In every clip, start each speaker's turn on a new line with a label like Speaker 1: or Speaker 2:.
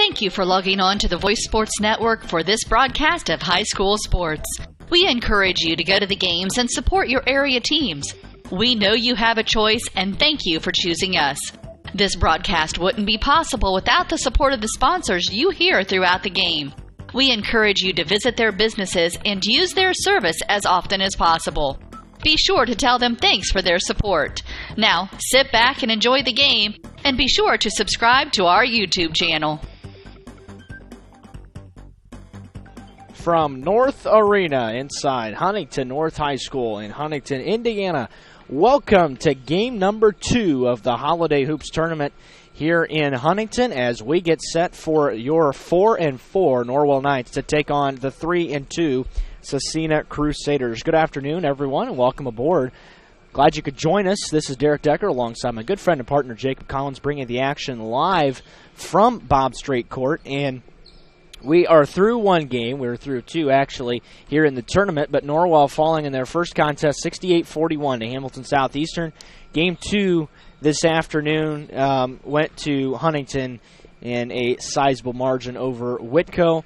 Speaker 1: Thank you for logging on to the Voice Sports Network for this broadcast of high school sports. We encourage you to go to the games and support your area teams. We know you have a choice, and thank you for choosing us. This broadcast wouldn't be possible without the support of the sponsors you hear throughout the game. We encourage you to visit their businesses and use their service as often as possible. Be sure to tell them thanks for their support. Now, sit back and enjoy the game, and be sure to subscribe to our YouTube channel.
Speaker 2: From North Arena inside Huntington North High School in Huntington, Indiana, welcome to game number 2 of the Holiday Hoops Tournament here in Huntington as we get set for your 4-4 Norwell Knights to take on the 3-2 Scecina Crusaders. Good afternoon, everyone, and welcome aboard. Glad you could join us. This is Derek Decker alongside my good friend and partner Jacob Collins, bringing the action live from Bob Strait Court. And we are through one game. We were through 2, actually, here in the tournament, but Norwell falling in their first contest 68-41 to Hamilton Southeastern. Game 2 this afternoon went to Huntington in a sizable margin over Whitko.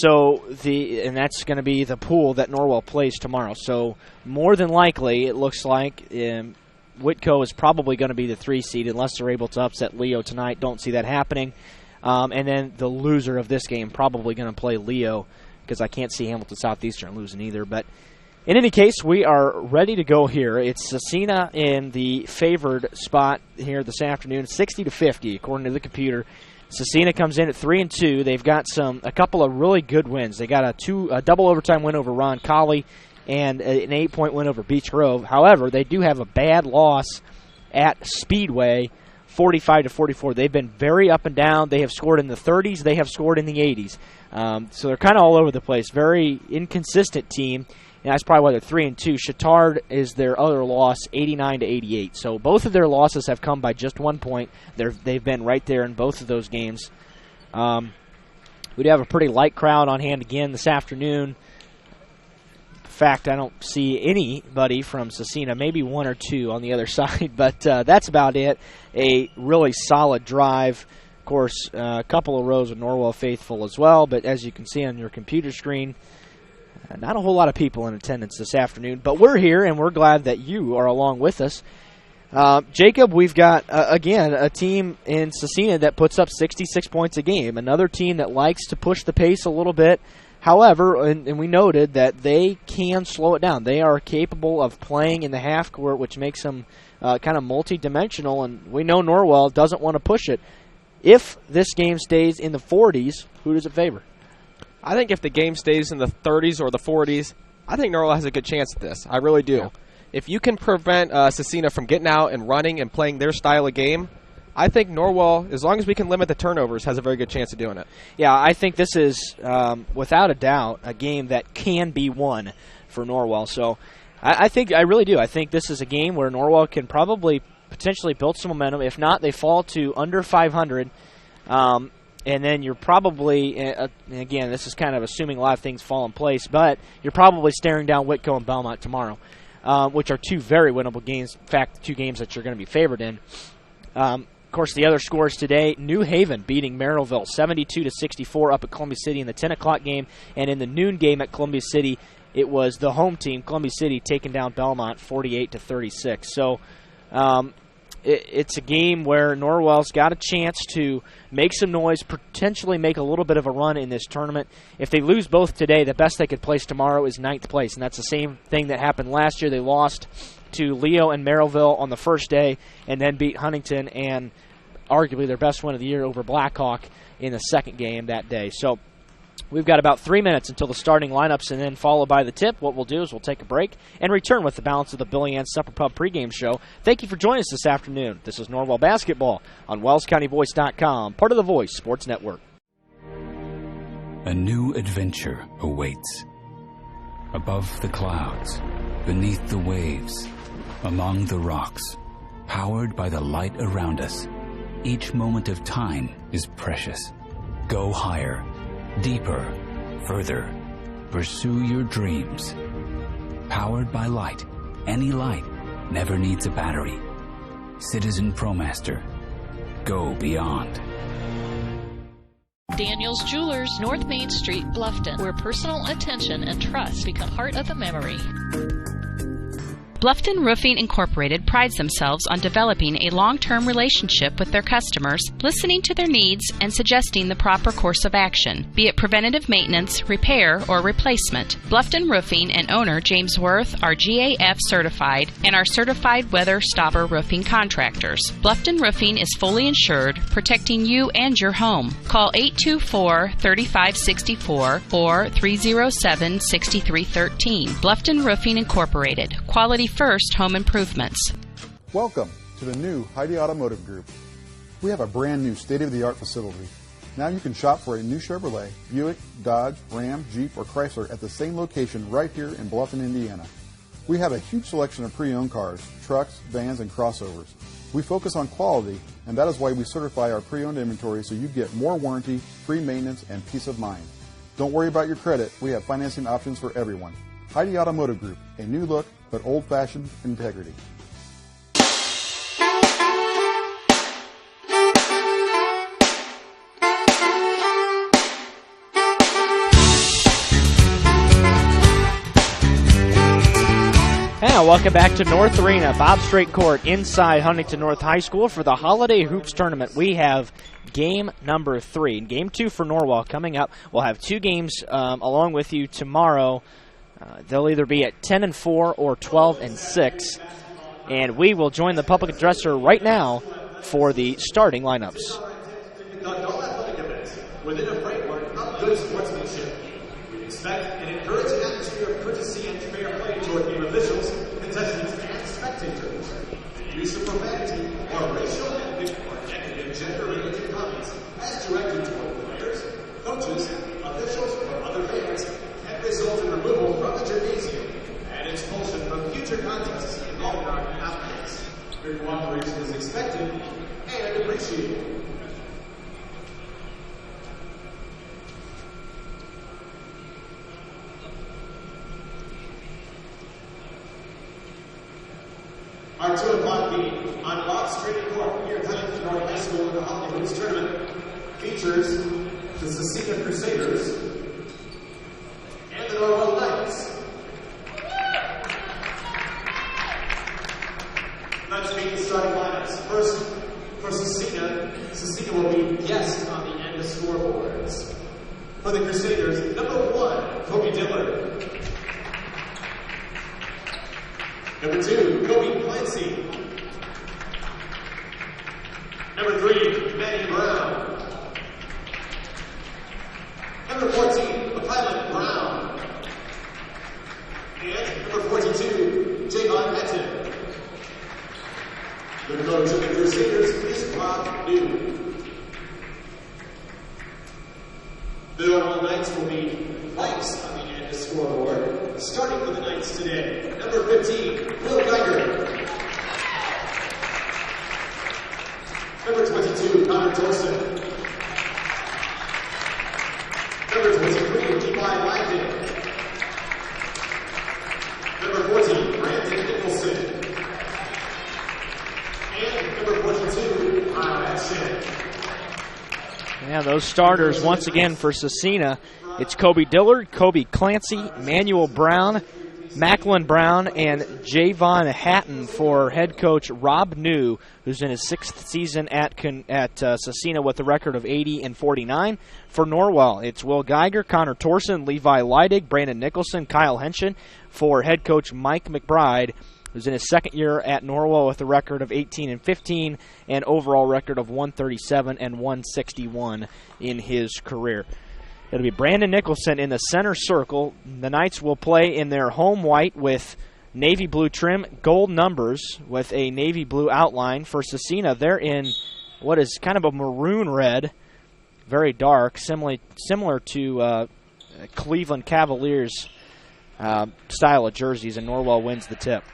Speaker 2: And that's going to be the pool that Norwell plays tomorrow. So more than likely, it looks like Whitko is probably going to be the 3 seed unless they're able to upset Leo tonight. Don't see that happening. And then the loser of this game probably going to play Leo because I can't see Hamilton Southeastern losing either. But in any case, we are ready to go here. It's Scecina in the favored spot here this afternoon, 60-50 according to the computer. Scecina comes in at 3-2. They've got a couple of really good wins. They got a double overtime win over Ron Colley and an 8-point win over Beech Grove. However, they do have a bad loss at Speedway, 45-44. They've been very up and down. They have scored in the 30s. They have scored in the 80s. So they're kind of all over the place. Very inconsistent team. And that's probably why they're 3-2. Chittard is their other loss, 89-88. So both of their losses have come by just 1 point. They've been right there in both of those games. We do have a pretty light crowd on hand again this afternoon. In fact, I don't see anybody from Scecina, maybe 1 or 2 on the other side, but that's about it. A really solid drive. Of course, a couple of rows of Norwell faithful as well, but as you can see on your computer screen, not a whole lot of people in attendance this afternoon, but we're here, and we're glad that you are along with us. Jacob, we've got, again, a team in Scecina that puts up 66 points a game, another team that likes to push the pace a little bit. However, and we noted that they can slow it down. They are capable of playing in the half court, which makes them kind of multi-dimensional, and we know Norwell doesn't want to push it. If this game stays in the 40s, who does it favor?
Speaker 3: I think if the game stays in the 30s or the 40s, I think Norwell has a good chance at this. I really do. Yeah. If you can prevent Scecina from getting out and running and playing their style of game, I think Norwell, as long as we can limit the turnovers, has a very good chance of doing it.
Speaker 2: Yeah, I think this is, without a doubt, a game that can be won for Norwell. So I really do. I think this is a game where Norwell can probably potentially build some momentum. If not, they fall to under 500. And then you're probably, again, this is kind of assuming a lot of things fall in place, but you're probably staring down Whitko and Belmont tomorrow, which are 2 very winnable games. In fact, 2 games that you're going to be favored in. Of course, the other scores today, New Haven beating Merrillville 72-64 up at Columbia City in the 10 o'clock game, and in the noon game at Columbia City, it was the home team, Columbia City, taking down Belmont 48-36. So it's a game where Norwell's got a chance to make some noise, potentially make a little bit of a run in this tournament. If they lose both today, the best they could place tomorrow is 9th place, and that's the same thing that happened last year. They lost to Leo and Merrillville on the first day and then beat Huntington and arguably their best win of the year over Blackhawk in the second game that day. So we've got about 3 minutes until the starting lineups and then followed by the tip. What we'll do is we'll take a break and return with the balance of the Billy Ann's Supper Pub pregame show. Thank you for joining us this afternoon. This is Norwell Basketball on WellsCountyVoice.com, part of the Voice Sports Network.
Speaker 4: A new adventure awaits. Above the clouds, beneath the waves, among the rocks, powered by the light around us. Each moment of time is precious. Go higher, deeper, further. Pursue your dreams. Powered by light. Any light never needs a battery. Citizen ProMaster. Go beyond.
Speaker 5: Daniel's Jewelers, North Main Street, Bluffton, where personal attention and trust become part of the memory.
Speaker 1: Bluffton Roofing Incorporated prides themselves on developing a long-term relationship with their customers, listening to their needs, and suggesting the proper course of action, be it preventative maintenance, repair, or replacement. Bluffton Roofing and owner James Worth are GAF certified and are certified weather stopper roofing contractors. Bluffton Roofing is fully insured, protecting you and your home. Call 824-3564 or 307-6313. Bluffton Roofing Incorporated. Quality first home improvements.
Speaker 6: Welcome to the new Heidi Automotive Group. We have a brand new state-of-the-art facility. Now you can shop for a new Chevrolet, Buick, Dodge, Ram, Jeep, or Chrysler at the same location right here in Bluffton, Indiana. We have a huge selection of pre-owned cars, trucks, vans, and crossovers. We focus on quality, and that is why we certify our pre-owned inventory so you get more warranty, free maintenance, and peace of mind. Don't worry about your credit. We have financing options for everyone. Heidi Automotive Group, a new look, but old-fashioned integrity.
Speaker 2: And welcome back to North Arena, Bob Strait Court inside Huntington North High School for the Holiday Hoops Tournament. We have game number 3. Game 2 for Norwell coming up. We'll have 2 games along with you tomorrow. They'll either be at 10-4 or 12-6. And we will join the public addresser right now for the starting lineups.
Speaker 7: Within a framework of good sportsmanship, we expect an encouraging atmosphere of courtesy and fair play toward game officials, contestants, and spectators. The use of profanity or racial, ethnic, or negative gender-related comments as directed toward players, coaches, officials, or other fans can result in removal from the gymnasium and expulsion from future contests involving our athletes. Your cooperation is expected and appreciated. Our 2 o'clock game on Bob Strait Court here at Huntington North High School in the Holiday Hoops Tournament features the Scecina Crusaders and the Norwell Knights. Let's meet the starting lineups. First, for Scecina will be guest on the end of scoreboards. For the Crusaders, number 1, Kobe Dillard. Number 2, Kobe Clancy. Number 3, Manny Brown. Number 14, Kylan Brown. And number 42, Javon Etten. The coach of the Crusaders is Rob New. The Norwell Knights will be Knights on the end of scoreboard. Starting for the Knights today, number 15, Will Geiger. Number 22, Connor Torson. Number 23, Levi Lyden. Number 14, Brandon Nicholson. And number 42, Kyle Action.
Speaker 2: Yeah, those starters once again for Scecina. It's Kobe Dillard, Kobe Clancy, Manuel Brown, Macklin Brown, and Javon Hatton for head coach Rob New, who's in his 6th season at Scecina with a record of 80-49. For Norwell, it's Will Geiger, Connor Torson, Levi Leidig, Brandon Nicholson, Kyle Henshin for head coach Mike McBride, who's in his 2nd year at Norwell with a record of 18-15 and overall record of 137 and 161 in his career. It'll be Brandon Nicholson in the center circle. The Knights will play in their home white with navy blue trim, gold numbers with a navy blue outline. For Scecina, they're in what is kind of a maroon red, very dark, similar to Cleveland Cavaliers style of jerseys, and Norwell wins the tip.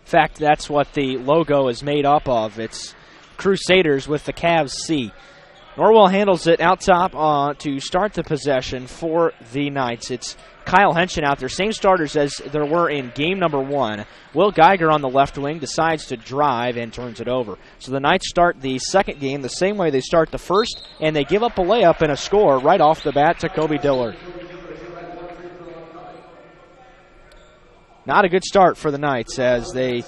Speaker 2: In fact, that's what the logo is made up of. It's Crusaders with the Cavs C. Norwell handles it out top to start the possession for the Knights. It's Kyle Henshin out there. Same starters as there were in game number 1. Will Geiger on the left wing decides to drive and turns it over. So the Knights start the second game the same way they start the first, and they give up a layup and a score right off the bat to Kobe Dillard. Not a good start for the Knights as they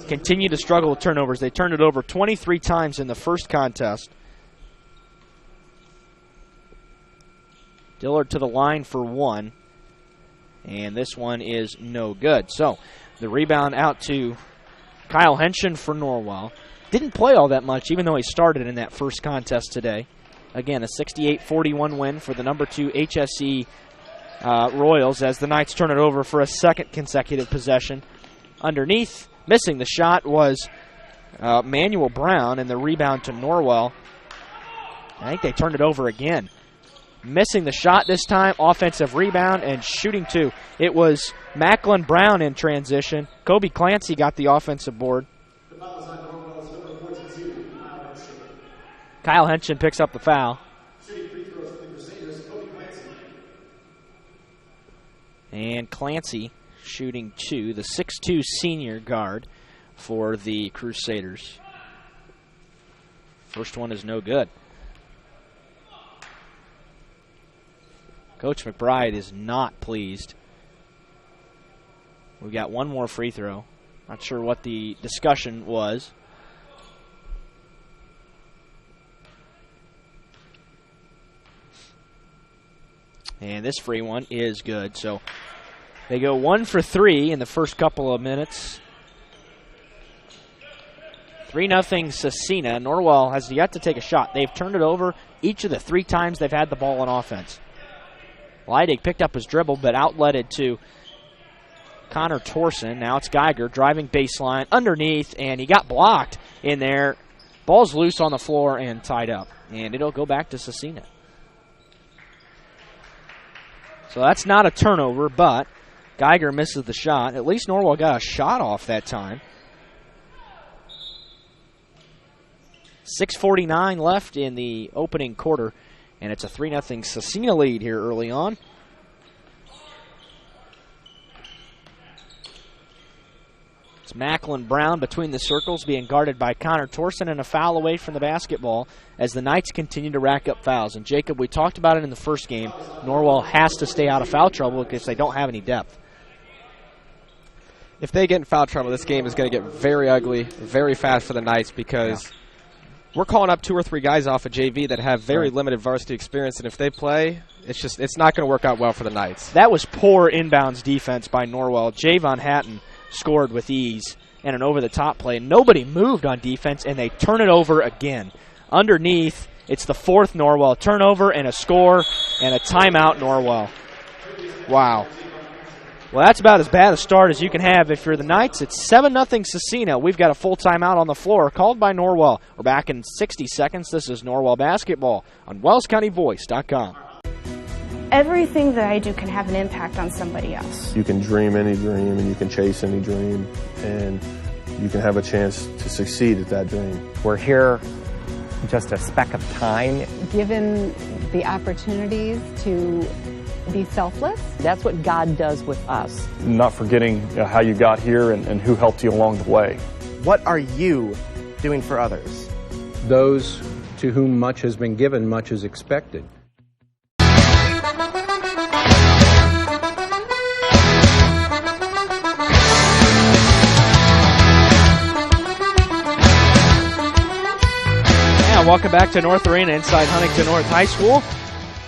Speaker 2: continue to struggle with turnovers. They turned it over 23 times in the first contest. Dillard to the line for 1. And this one is no good. So the rebound out to Kyle Henshin for Norwell. Didn't play all that much, even though he started in that first contest today. Again, a 68-41 win for the number 2 HSE Royals as the Knights turn it over for a second consecutive possession. Underneath, missing the shot was Manuel Brown, and the rebound to Norwell. I think they turned it over again. Missing the shot this time, offensive rebound and shooting 2. It was Macklin Brown in transition. Kobe Clancy got the offensive board. Kyle Henshin picks up the foul. And Clancy shooting 2, the 6'2 senior guard for the Crusaders. First one is no good. Coach McBride is not pleased. We've got one more free throw. Not sure what the discussion was. And this free one is good. So they go 1 for 3 in the first couple of minutes. 3-0 Scecina. Norwell has yet to take a shot. They've turned it over each of the 3 times they've had the ball on offense. Leidig picked up his dribble, but outletted to Connor Torson. Now it's Geiger driving baseline underneath, and he got blocked in there. Ball's loose on the floor and tied up, and it'll go back to Scecina. So that's not a turnover, but Geiger misses the shot. At least Norwell got a shot off that time. 6:49 left in the opening quarter. And it's a 3-0 Scecina lead here early on. It's Macklin Brown between the circles being guarded by Connor Torson, and a foul away from the basketball as the Knights continue to rack up fouls. And Jacob, we talked about it in the first game. Norwell has to stay out of foul trouble because they don't have any depth.
Speaker 3: If they get in foul trouble, this game is going to get very ugly very fast for the Knights because we're calling up 2 or 3 guys off of JV that have very limited varsity experience, and if they play, it's not going to work out well for the Knights.
Speaker 2: That was poor inbounds defense by Norwell. Javon Hatton scored with ease and an over-the-top play. Nobody moved on defense, and they turn it over again. Underneath, it's the 4th Norwell turnover and a score and a timeout Norwell. Wow. Well, that's about as bad a start as you can have if you're the Knights. It's 7-0 Scecina. We've got a full timeout on the floor called by Norwell. We're back in 60 seconds. This is Norwell basketball on WellsCountyVoice.com.
Speaker 8: Everything that I do can have an impact on somebody else.
Speaker 9: You can dream any dream and you can chase any dream, and you can have a chance to succeed at that dream.
Speaker 10: We're here just a speck of time.
Speaker 11: Given the opportunities to be selfless.
Speaker 10: That's what God does with us.
Speaker 12: Not forgetting how you got here and who helped you along the way.
Speaker 13: What are you doing for others?
Speaker 14: Those to whom much has been given, much is expected.
Speaker 2: Welcome back to North Arena inside Huntington North High School.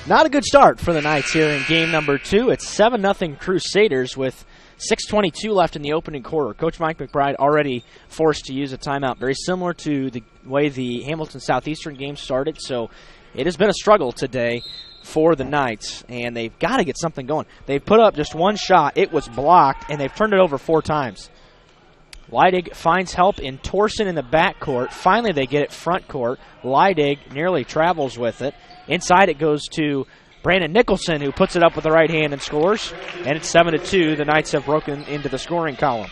Speaker 2: Not a good start for the Knights here in game number 2. It's 7-0 Crusaders with 6:22 left in the opening quarter. Coach Mike McBride already forced to use a timeout, very similar to the way the Hamilton Southeastern game started. So it has been a struggle today for the Knights, and they've got to get something going. They've put up just one shot. It was blocked, and they've turned it over 4 times. Leidig finds help in Torson in the backcourt. Finally, they get it front court. Leidig nearly travels with it. Inside it goes to Brandon Nicholson, who puts it up with the right hand and scores. And it's 7-2. The Knights have broken into the scoring column.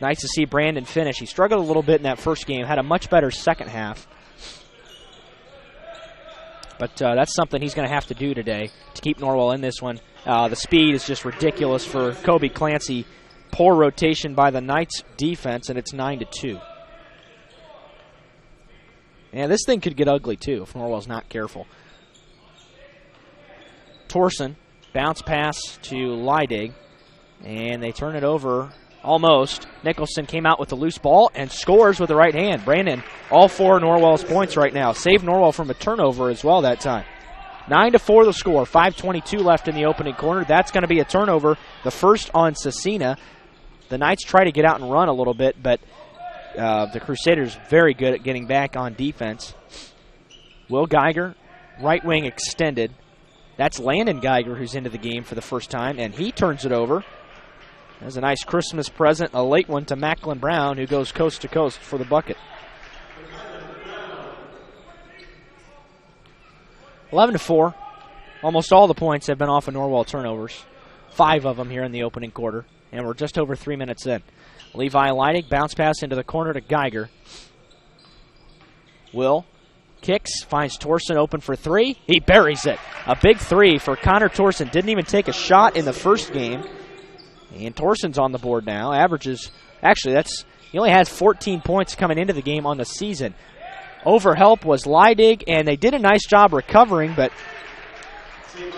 Speaker 2: Nice to see Brandon finish. He struggled a little bit in that first game, had a much better second half. But that's something he's going to have to do today to keep Norwell in this one. The speed is just ridiculous for Kobe Clancy. Poor rotation by the Knights defense, and it's 9-2. And this thing could get ugly, too, if Norwell's not careful. Torsen, bounce pass to Leidig, and they turn it over almost. Nicholson came out with the loose ball and scores with the right hand. Brandon, all 4 Norwell's points right now. Saved Norwell from a turnover as well that time. 9-4 the score. 5:22 left in the opening quarter. That's going to be a turnover, the first on Scecina. The Knights try to get out and run a little bit, but the Crusaders very good at getting back on defense. Will Geiger, right wing extended. That's Landon Geiger who's into the game for the first time, and he turns it over. There's a nice Christmas present, a late one to Macklin Brown, who goes coast to coast for the bucket. 11-4. Almost all the points have been off of Norwell turnovers. 5 of them here in the opening quarter, and we're just over 3 minutes in. Levi Leidig, bounce pass into the corner to Geiger. Will kicks, finds Torsen open for 3. He buries it. A big 3 for Connor Torsen. Didn't even take a shot in the first game. And Torsen's on the board now. Averages, actually, he only has 14 points coming into the game on the season. Overhelp was Leidig, and they did a nice job recovering, but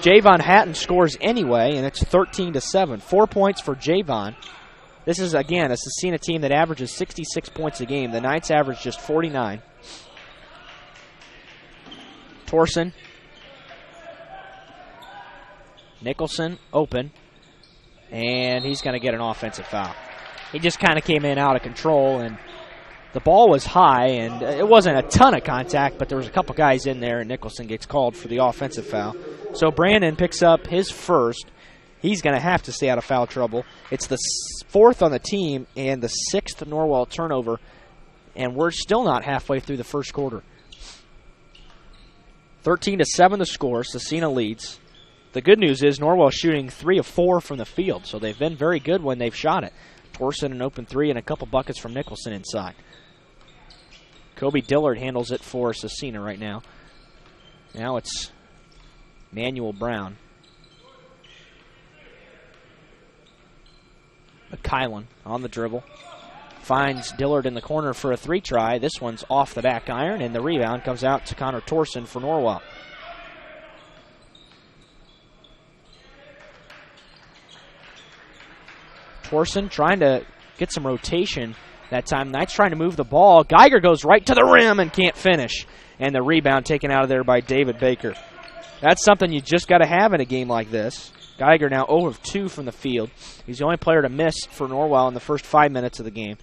Speaker 2: Javon Hatton scores anyway, and it's 13-7. 4 points for Javon. This is, again, a Scecina team that averages 66 points a game. The Knights average just 49. Torsen. Nicholson open. And he's going to get an offensive foul. He just kind of came in out of control, and the ball was high, and it wasn't a ton of contact, but there was a couple guys in there, and Nicholson gets called for the offensive foul. So Brandon picks up his first. He's going to have to stay out of foul trouble. It's the 4th on the team and the 6th Norwell turnover, and we're still not halfway through the first quarter. 13-7 the score. Scecina leads. The good news is Norwell shooting 3 of 4 from the field, so they've been very good when they've shot it. Torsen an open 3 and a couple buckets from Nicholson inside. Kobe Dillard handles it for Scecina right now. Now it's Manuel Brown. McKylan on the dribble. Finds Dillard in the corner for a 3 try. This one's off the back iron, and the rebound comes out to Connor Torsen for Norwell. Torsen trying to get some rotation that time. Knights trying to move the ball. Geiger goes right to the rim and can't finish. And the rebound taken out of there by David Baker. That's something you just got to have in a game like this. Geiger now 0 of 2 from the field. He's the only player to miss for Norwell in the first 5 minutes of the game.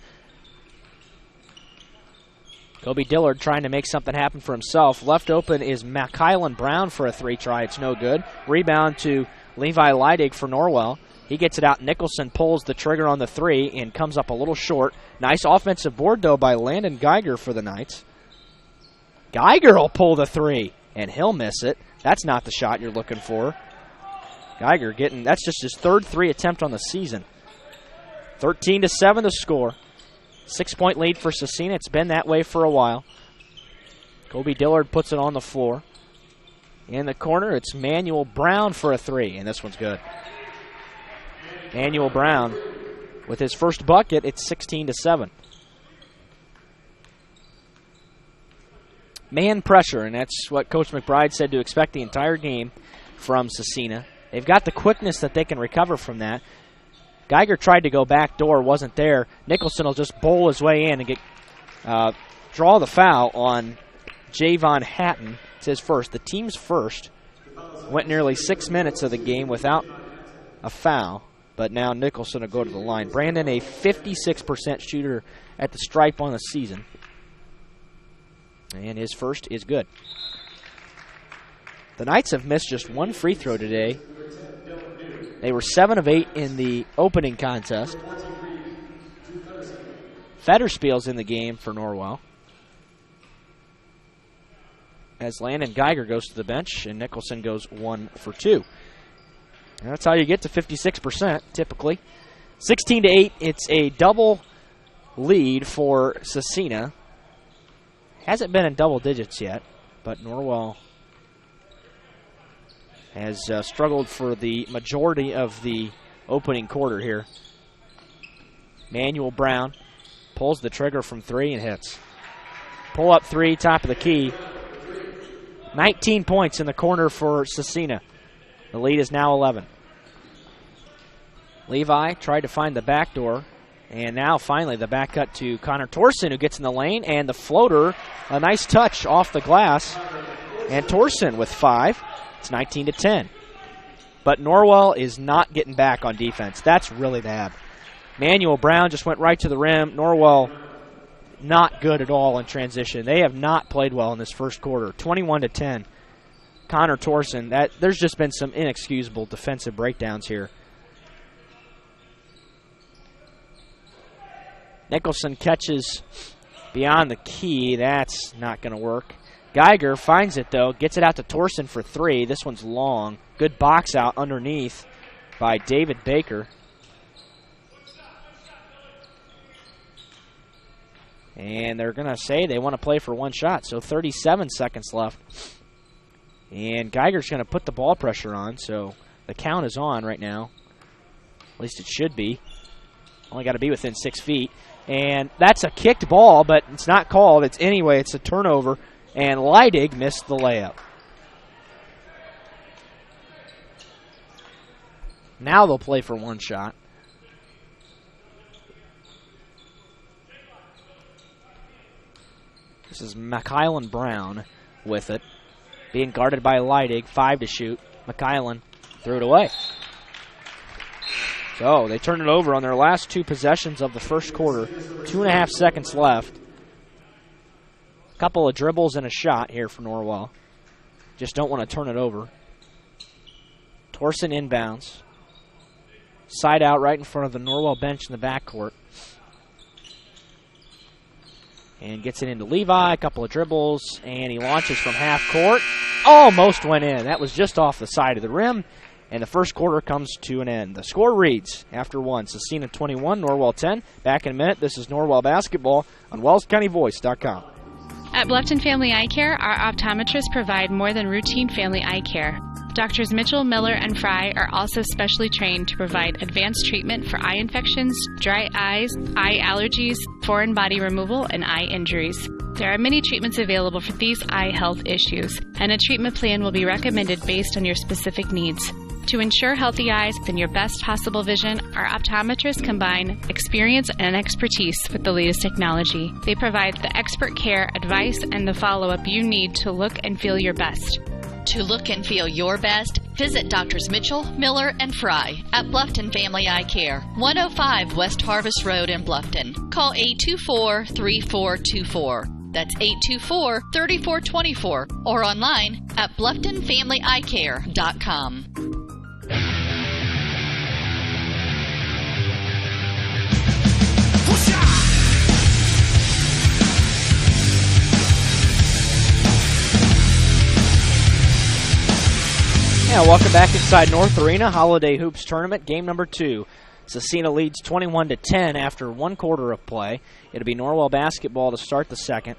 Speaker 2: Kobe Dillard trying to make something happen for himself. Left open is McKylan Brown for a 3 try. It's no good. Rebound to Levi Leidig for Norwell. He gets it out. Nicholson pulls the trigger on the 3 and comes up a little short. Nice offensive board, though, by Landon Geiger for the Knights. Geiger will pull the 3, and he'll miss it. That's not the shot you're looking for. Geiger that's just his 3rd 3 attempt on the season. 13-7 the score. 6-point lead for Scecina. It's been that way for a while. Kobe Dillard puts it on the floor. In the corner, it's Manuel Brown for a 3, and this one's good. Manuel Brown with his first bucket. It's 16-7. Man pressure, and that's what Coach McBride said to expect the entire game from Scecina. They've got the quickness that they can recover from that. Geiger tried to go back door, wasn't there. Nicholson will just bowl his way in and draw the foul on Javon Hatton. It's his first. The team's first. Went nearly 6 minutes of the game without a foul. But now Nicholson will go to the line. Brandon, a 56% shooter at the stripe on the season. And his first is good. The Knights have missed just 1 free throw today. They were 7 of 8 in the opening contest. Federspiel's in the game for Norwell. As Landon Geiger goes to the bench, and Nicholson goes 1 for 2. And that's how you get to 56%, typically. 16-8, it's a double lead for Scecina. Hasn't been in double digits yet, but Norwell has struggled for the majority of the opening quarter here. Manuel Brown pulls the trigger from 3 and hits. Pull up 3, top of the key. 19 points in the corner for Scecina. The lead is now 11. Levi tried to find the back door, and now finally the back cut to Connor Torson, who gets in the lane, and the floater, a nice touch off the glass, and Torson with 5. It's 19-10. But Norwell is not getting back on defense. That's really bad. Manuel Brown just went right to the rim. Norwell not good at all in transition. They have not played well in this first quarter. 21-10. Connor Torson, there's just been some inexcusable defensive breakdowns here. Nicholson catches beyond the key. That's not going to work. Geiger finds it, though. Gets it out to Torson for 3. This one's long. Good box out underneath by David Baker. And they're going to say they want to play for 1 shot, so 37 seconds left. And Geiger's going to put the ball pressure on, so the count is on right now. At least it should be. Only got to be within 6 feet. And that's a kicked ball, but it's not called. It's a turnover, and Leidig missed the layup. Now they'll play for 1 shot. This is McKylan Brown with it. Being guarded by Leidig. 5 to shoot. McKylan threw it away. So they turn it over on their last 2 possessions of the first quarter. 2.5 seconds left. A couple of dribbles and a shot here for Norwell. Just don't want to turn it over. Torson inbounds. Side out right in front of the Norwell bench in the backcourt. And gets it into Levi, a couple of dribbles, and he launches from half court. Almost went in. That was just off the side of the rim, and the first quarter comes to an end. The score reads, after 1, Scecina 21, Norwell 10. Back in a minute, this is Norwell basketball on WellsCountyVoice.com.
Speaker 15: At Bluffton Family Eye Care, our optometrists provide more than routine family eye care. Doctors Mitchell, Miller, and Fry are also specially trained to provide advanced treatment for eye infections, dry eyes, eye allergies, foreign body removal, and eye injuries. There are many treatments available for these eye health issues, and a treatment plan will be recommended based on your specific needs. To ensure healthy eyes and your best possible vision, our optometrists combine experience and expertise with the latest technology. They provide the expert care, advice, and the follow-up you need to look and feel your best.
Speaker 1: To look and feel your best, visit Drs. Mitchell, Miller, and Fry at Bluffton Family Eye Care, 105 West Harvest Road in Bluffton. Call 824-3424. That's 824-3424. Or online at BlufftonFamilyEyeCare.com.
Speaker 2: Yeah, welcome back inside North Arena, Holiday Hoops Tournament, game number 2. Scecina leads 21-10 after 1 quarter of play. It'll be Norwell basketball to start the second,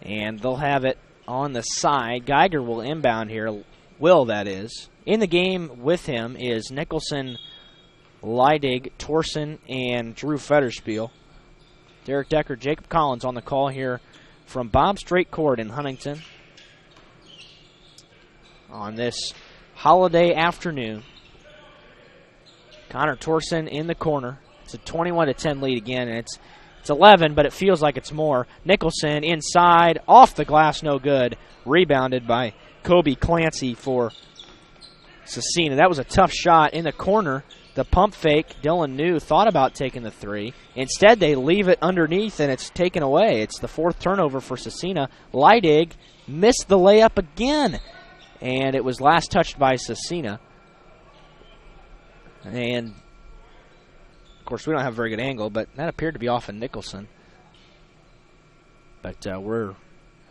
Speaker 2: and they'll have it on the side. Geiger will inbound here, that is. In the game with him is Nicholson, Leidig, Torson, and Drew Fetterspiel. Derek Decker, Jacob Collins on the call here from Bob Strait Court in Huntington on this holiday afternoon. Connor Torson in the corner. It's a 21-10 lead again, and it's 11, but it feels like it's more. Nicholson inside, off the glass, no good. Rebounded by Kobe Clancy for Scecina. That was a tough shot in the corner. The pump fake, Dylan New thought about taking the 3. Instead, they leave it underneath, and it's taken away. It's the 4th turnover for Scecina. Leidig missed the layup again, and it was last touched by Scecina. And, of course, we don't have a very good angle, but that appeared to be off of Nicholson. But we're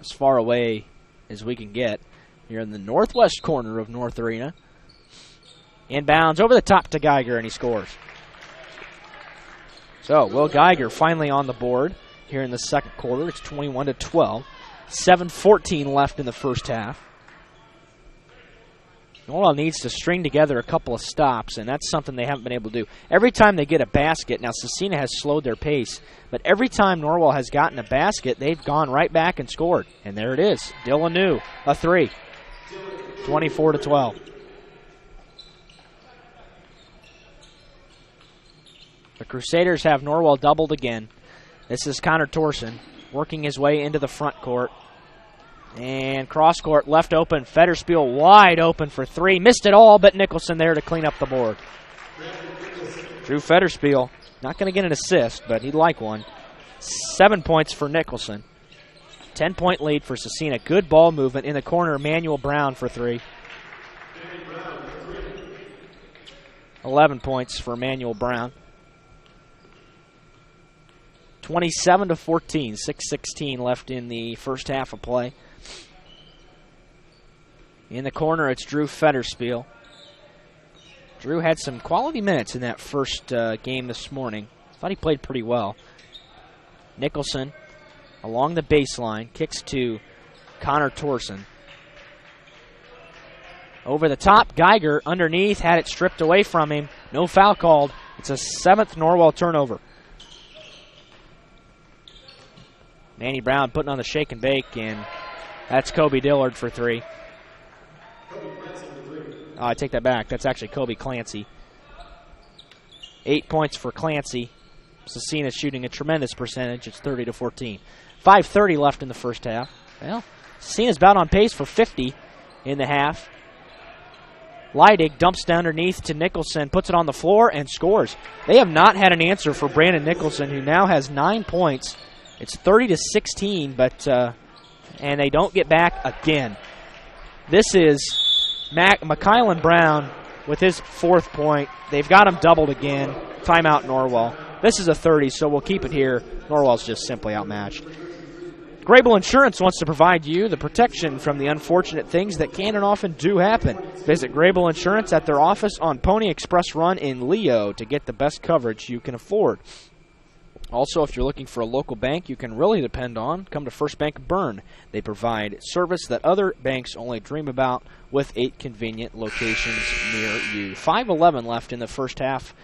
Speaker 2: as far away as we can get here in the northwest corner of North Arena. Inbounds over the top to Geiger, and he scores. So, Will Geiger finally on the board here in the second quarter. It's 21-12. 7:14 left in the first half. Norwell needs to string together a couple of stops, and that's something they haven't been able to do. Every time they get a basket, now Scecina has slowed their pace, but every time Norwell has gotten a basket, they've gone right back and scored. And there it is. Dylan New, a 3. 24-12. The Crusaders have Norwell doubled again. This is Connor Torson working his way into the front court. And cross court left open. Federspiel wide open for 3. Missed it all, but Nicholson there to clean up the board. Drew Federspiel, not going to get an assist, but he'd like one. 7 points for Nicholson. 10-point lead for Scecina. Good ball movement in the corner. Emmanuel Brown for 3. 11 points for Emmanuel Brown. 27-14. 6:16 left in the first half of play. In the corner, it's Drew Federspiel. Drew had some quality minutes in that first game this morning. Thought he played pretty well. Nicholson along the baseline, kicks to Connor Torson. Over the top, Geiger underneath, had it stripped away from him. No foul called. It's a 7th Norwell turnover. Manny Brown putting on the shake and bake, and that's Kobe Dillard for 3. Oh, I take that back. That's actually Kobe Clancy. 8 points for Clancy. Scecina shooting a tremendous percentage. It's 30-14. 5:30 left in the first half. Well, Scecina's about on pace for 50 in the half. Leidig dumps down underneath to Nicholson, puts it on the floor, and scores. They have not had an answer for Brandon Nicholson, who now has 9 points. It's 30-16, but and they don't get back again. This is McKylan Brown with his 4th point. They've got him doubled again. Timeout Norwell. This is a 30, so we'll keep it here. Norwell's just simply outmatched. Grable Insurance wants to provide you the protection from the unfortunate things that can and often do happen. Visit Grable Insurance at their office on Pony Express Run in Leo to get the best coverage you can afford. Also, if you're looking for a local bank you can really depend on, come to First Bank of Bern. They provide service that other banks only dream about with 8 convenient locations near you. 5:11 left in the first half.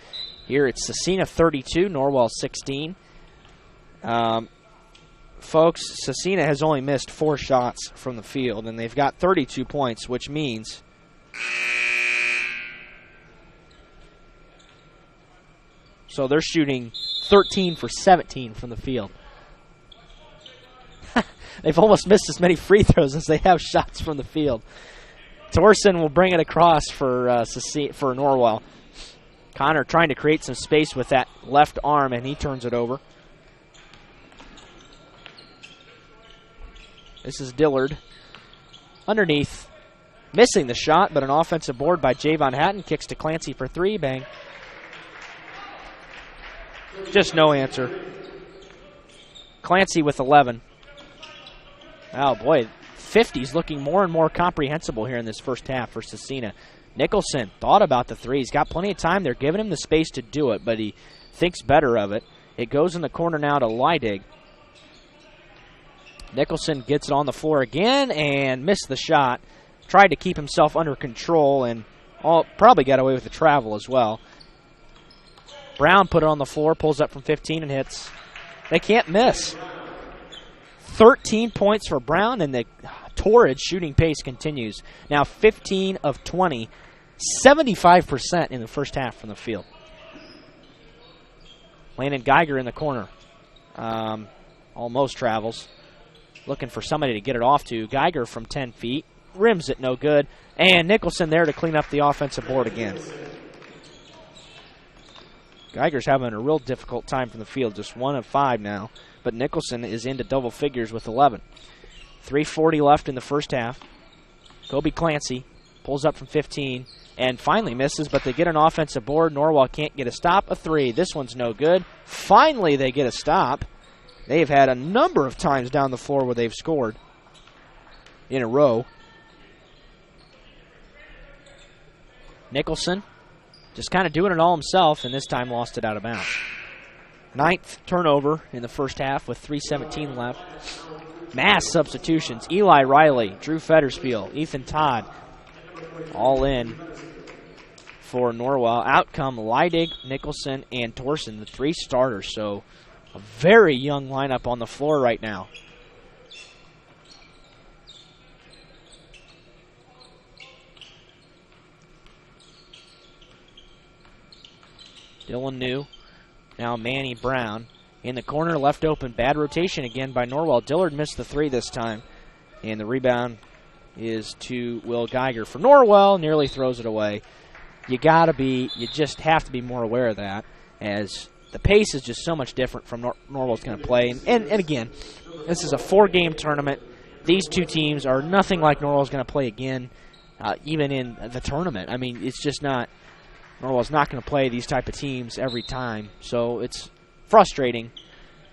Speaker 2: Here it's Scecina 32, Norwell 16. Folks, Scecina has only missed 4 shots from the field, and they've got 32 points, which means so they're shooting 13 for 17 from the field. They've almost missed as many free throws as they have shots from the field. Torson will bring it across for Norwell. Connor trying to create some space with that left arm, and he turns it over. This is Dillard. Underneath. Missing the shot, but an offensive board by Javon Hatton. Kicks to Clancy for 3. Bang. Just no answer. Clancy with 11. Oh, boy. 50's looking more and more comprehensible here in this first half for Scecina. Nicholson thought about the 3. He's got plenty of time. They're giving him the space to do it, but he thinks better of it. It goes in the corner now to Leidig. Nicholson gets it on the floor again and missed the shot. Tried to keep himself under control and probably got away with the travel as well. Brown put it on the floor, pulls up from 15 and hits. They can't miss. 13 points for Brown, and the torrid shooting pace continues. Now 15 of 20, 75% in the first half from the field. Landon Geiger in the corner. Almost travels. Looking for somebody to get it off to. Geiger from 10 feet. Rims it no good. And Nicholson there to clean up the offensive board again. Geiger's having a real difficult time from the field. Just 1 of 5 now. But Nicholson is into double figures with 11. 3:40 left in the first half. Kobe Clancy pulls up from 15 and finally misses, but they get an offensive board. Norwell can't get a stop. A 3. This one's no good. Finally they get a stop. They've had a number of times down the floor where they've scored in a row. Nicholson just kind of doing it all himself, and this time lost it out of bounds. 9th turnover in the first half with 3:17 left. Mass substitutions. Eli Riley, Drew Federspiel, Ethan Todd, all in for Norwell. Out come Leidig, Nicholson, and Torsen, the 3 starters. So a very young lineup on the floor right now. Dylan New, now Manny Brown. In the corner, left open. Bad rotation again by Norwell. Dillard missed the 3 this time. And the rebound is to Will Geiger for Norwell. Nearly throws it away. You just have to be more aware of that, as the pace is just so much different from Norwell's going to play. And again, this is a 4-game tournament. These 2 teams are nothing like Norwell's going to play again, even in the tournament. I mean, it's just not. Norwell's not going to play these type of teams every time, so it's frustrating.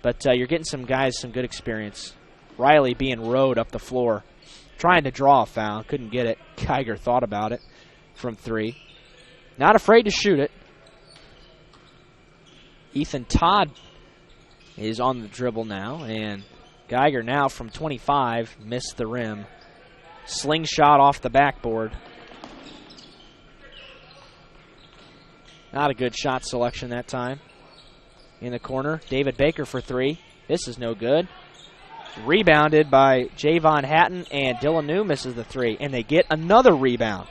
Speaker 2: But you're getting some guys some good experience. Riley being rode up the floor, trying to draw a foul, couldn't get it. Geiger thought about it from 3. Not afraid to shoot it. Ethan Todd is on the dribble now, and Geiger now from 25 missed the rim. Slingshot off the backboard. Not a good shot selection that time. In the corner, David Baker for 3. This is no good. Rebounded by Javon Hatton, and Dylan New misses the 3. And they get another rebound.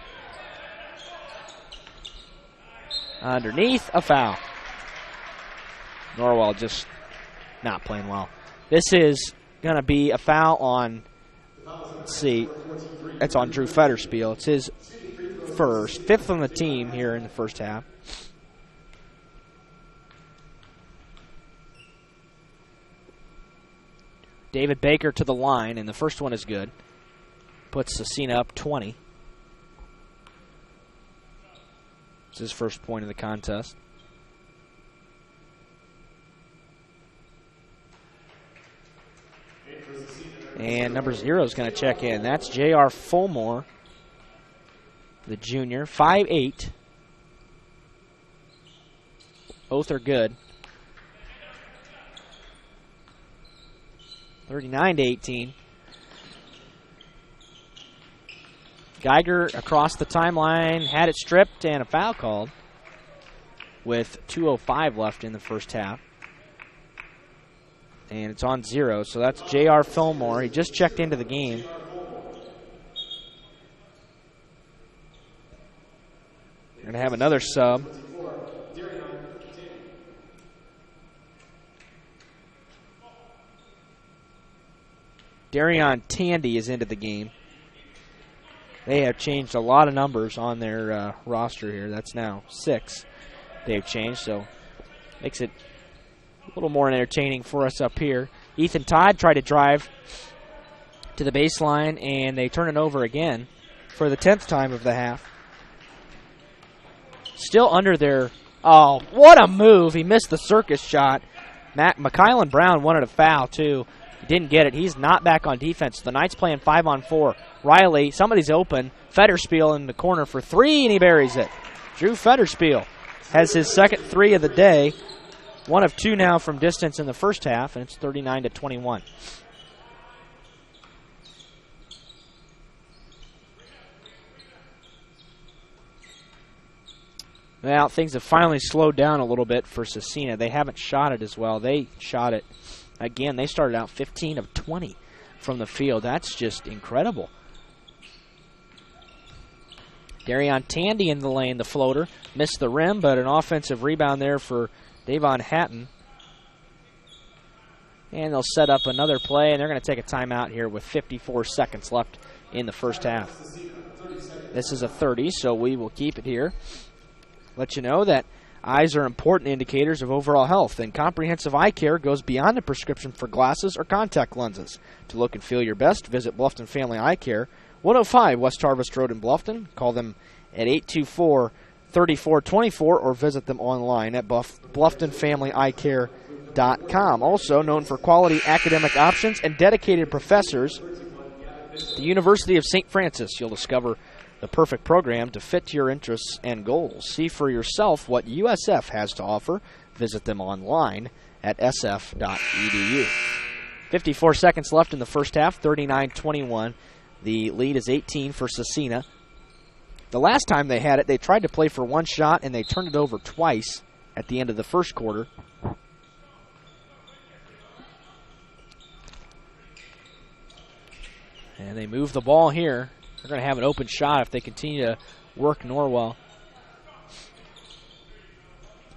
Speaker 2: Underneath, a foul. Norwell just not playing well. This is going to be a foul on, let's see, it's on Drew Fetterspiel. It's his first, 5th on the team here in the first half. David Baker to the line, and the first one is good. Puts Scecina up 20. It's his first point of the contest. And number 0 is going to check in. That's J.R. Fulmore, the junior, 5'8". Both are good. 39-18. Geiger across the timeline, had it stripped, and a foul called with 2:05 left in the first half. And it's on 0, so that's J.R. Fillmore. He just checked into the game. We're going to have another sub. Darion Tandy is into the game. They have changed a lot of numbers on their roster here. That's now 6 they've changed, so makes it a little more entertaining for us up here. Ethan Todd tried to drive to the baseline, and they turn it over again for the 10th time of the half. Still under their... Oh, what a move. He missed the circus shot. McKylan Brown wanted a foul, too. He didn't get it. He's not back on defense. The Knights playing 5-on-4. Riley, somebody's open. Fetterspiel in the corner for 3, and he buries it. Drew Fetterspiel has his second 3 of the day. 1 of 2 now from distance in the first half, and it's 39-21. Well, things have finally slowed down a little bit for Scecina. They haven't shot it as well. They shot it again. They started out 15 of 20 from the field. That's just incredible. Darion Tandy in the lane, the floater. Missed the rim, but an offensive rebound there for Davon Hatton. And they'll set up another play, and they're going to take a timeout here with 54 seconds left in the first half. This is a 30, so we will keep it here. Let you know that eyes are important indicators of overall health, and comprehensive eye care goes beyond a prescription for glasses or contact lenses. To look and feel your best, visit Bluffton Family Eye Care, 105 West Harvest Road in Bluffton. Call them at 824-3424 or visit them online at BlufftonFamilyEyeCare.com. Also known for quality academic options and dedicated professors, the University of St. Francis. You'll discover the perfect program to fit your interests and goals. See for yourself what USF has to offer. Visit them online at sf.edu. 54 seconds left in the first half, 39-21. The lead is 18 for Scecina. The last time they had it, they tried to play for one shot, and they turned it over twice at the end of the first quarter. And they move the ball here. They're going to have an open shot if they continue to work Norwell.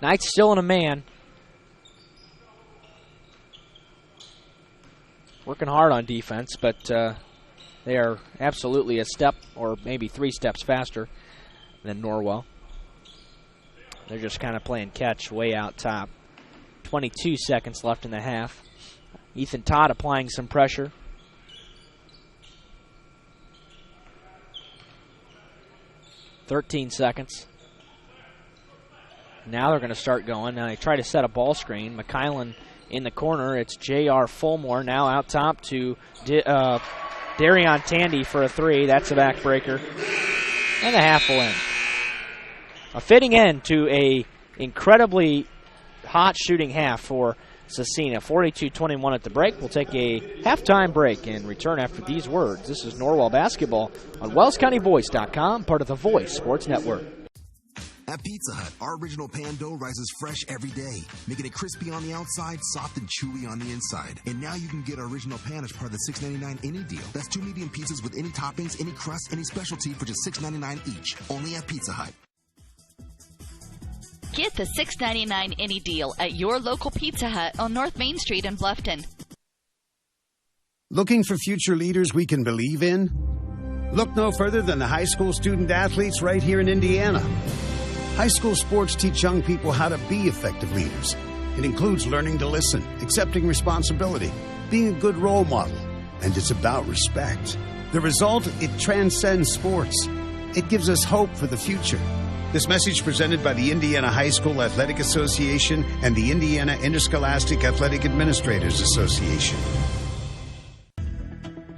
Speaker 2: Knight's still in a man. Working hard on defense, but they are absolutely a step or maybe 3 steps faster than Norwell. They're just kind of playing catch way out top. 22 seconds left in the half. Ethan Todd applying some pressure. .13 Now they're going to start going. Now they try to set a ball screen. McKylan in the corner. It's J.R. Fulmore now out top to Darion Tandy for a 3. That's a backbreaker. And the half will end. A fitting end to a incredibly hot shooting half for Scecina. 42-21 at the break. We'll take a halftime break and return after these words. This is Norwell Basketball on WellsCountyVoice.com, part of the Voice Sports Network.
Speaker 16: At Pizza Hut, our original pan dough rises fresh every day, making it crispy on the outside, soft and chewy on the inside. And now you can get our original pan as part of the $6.99 Indy deal. That's 2 medium pizzas with any toppings, any crust, any specialty for just $6.99 each. Only at Pizza Hut.
Speaker 1: Get the $6.99 Indy deal at your local Pizza Hut on North Main Street in Bluffton.
Speaker 17: Looking for future leaders we can believe in? Look no further than the high school student athletes right here in Indiana. High school sports teach young people how to be effective leaders. It includes learning to listen, accepting responsibility, being a good role model, and it's about respect. The result, it transcends sports. It gives us hope for the future. This message presented by the Indiana High School Athletic Association and the Indiana Interscholastic Athletic Administrators Association.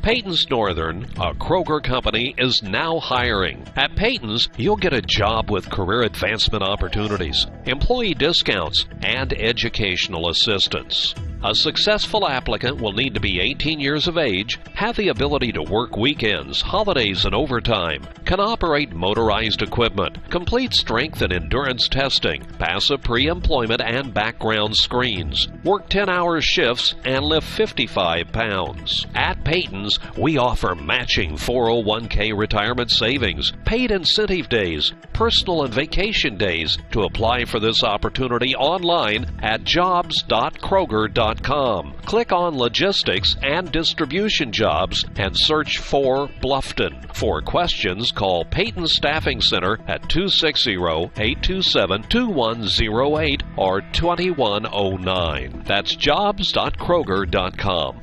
Speaker 18: Peyton's Northern, a Kroger company, is now hiring. At Peyton's, you'll get a job with career advancement opportunities, employee discounts, and educational assistance. A successful applicant will need to be 18 years of age, have the ability to work weekends, holidays, and overtime, can operate motorized equipment, complete strength and endurance testing, pass a pre-employment and background screens, work 10-hour shifts, and lift 55 pounds. At Peyton's, we offer matching 401k retirement savings, paid incentive days, personal and vacation days. To apply for this opportunity online at jobs.kroger.com. Click on Logistics and Distribution Jobs and search for Bluffton. For questions, call Peyton Staffing Center at 260-827-2108 or 2109. That's jobs.kroger.com.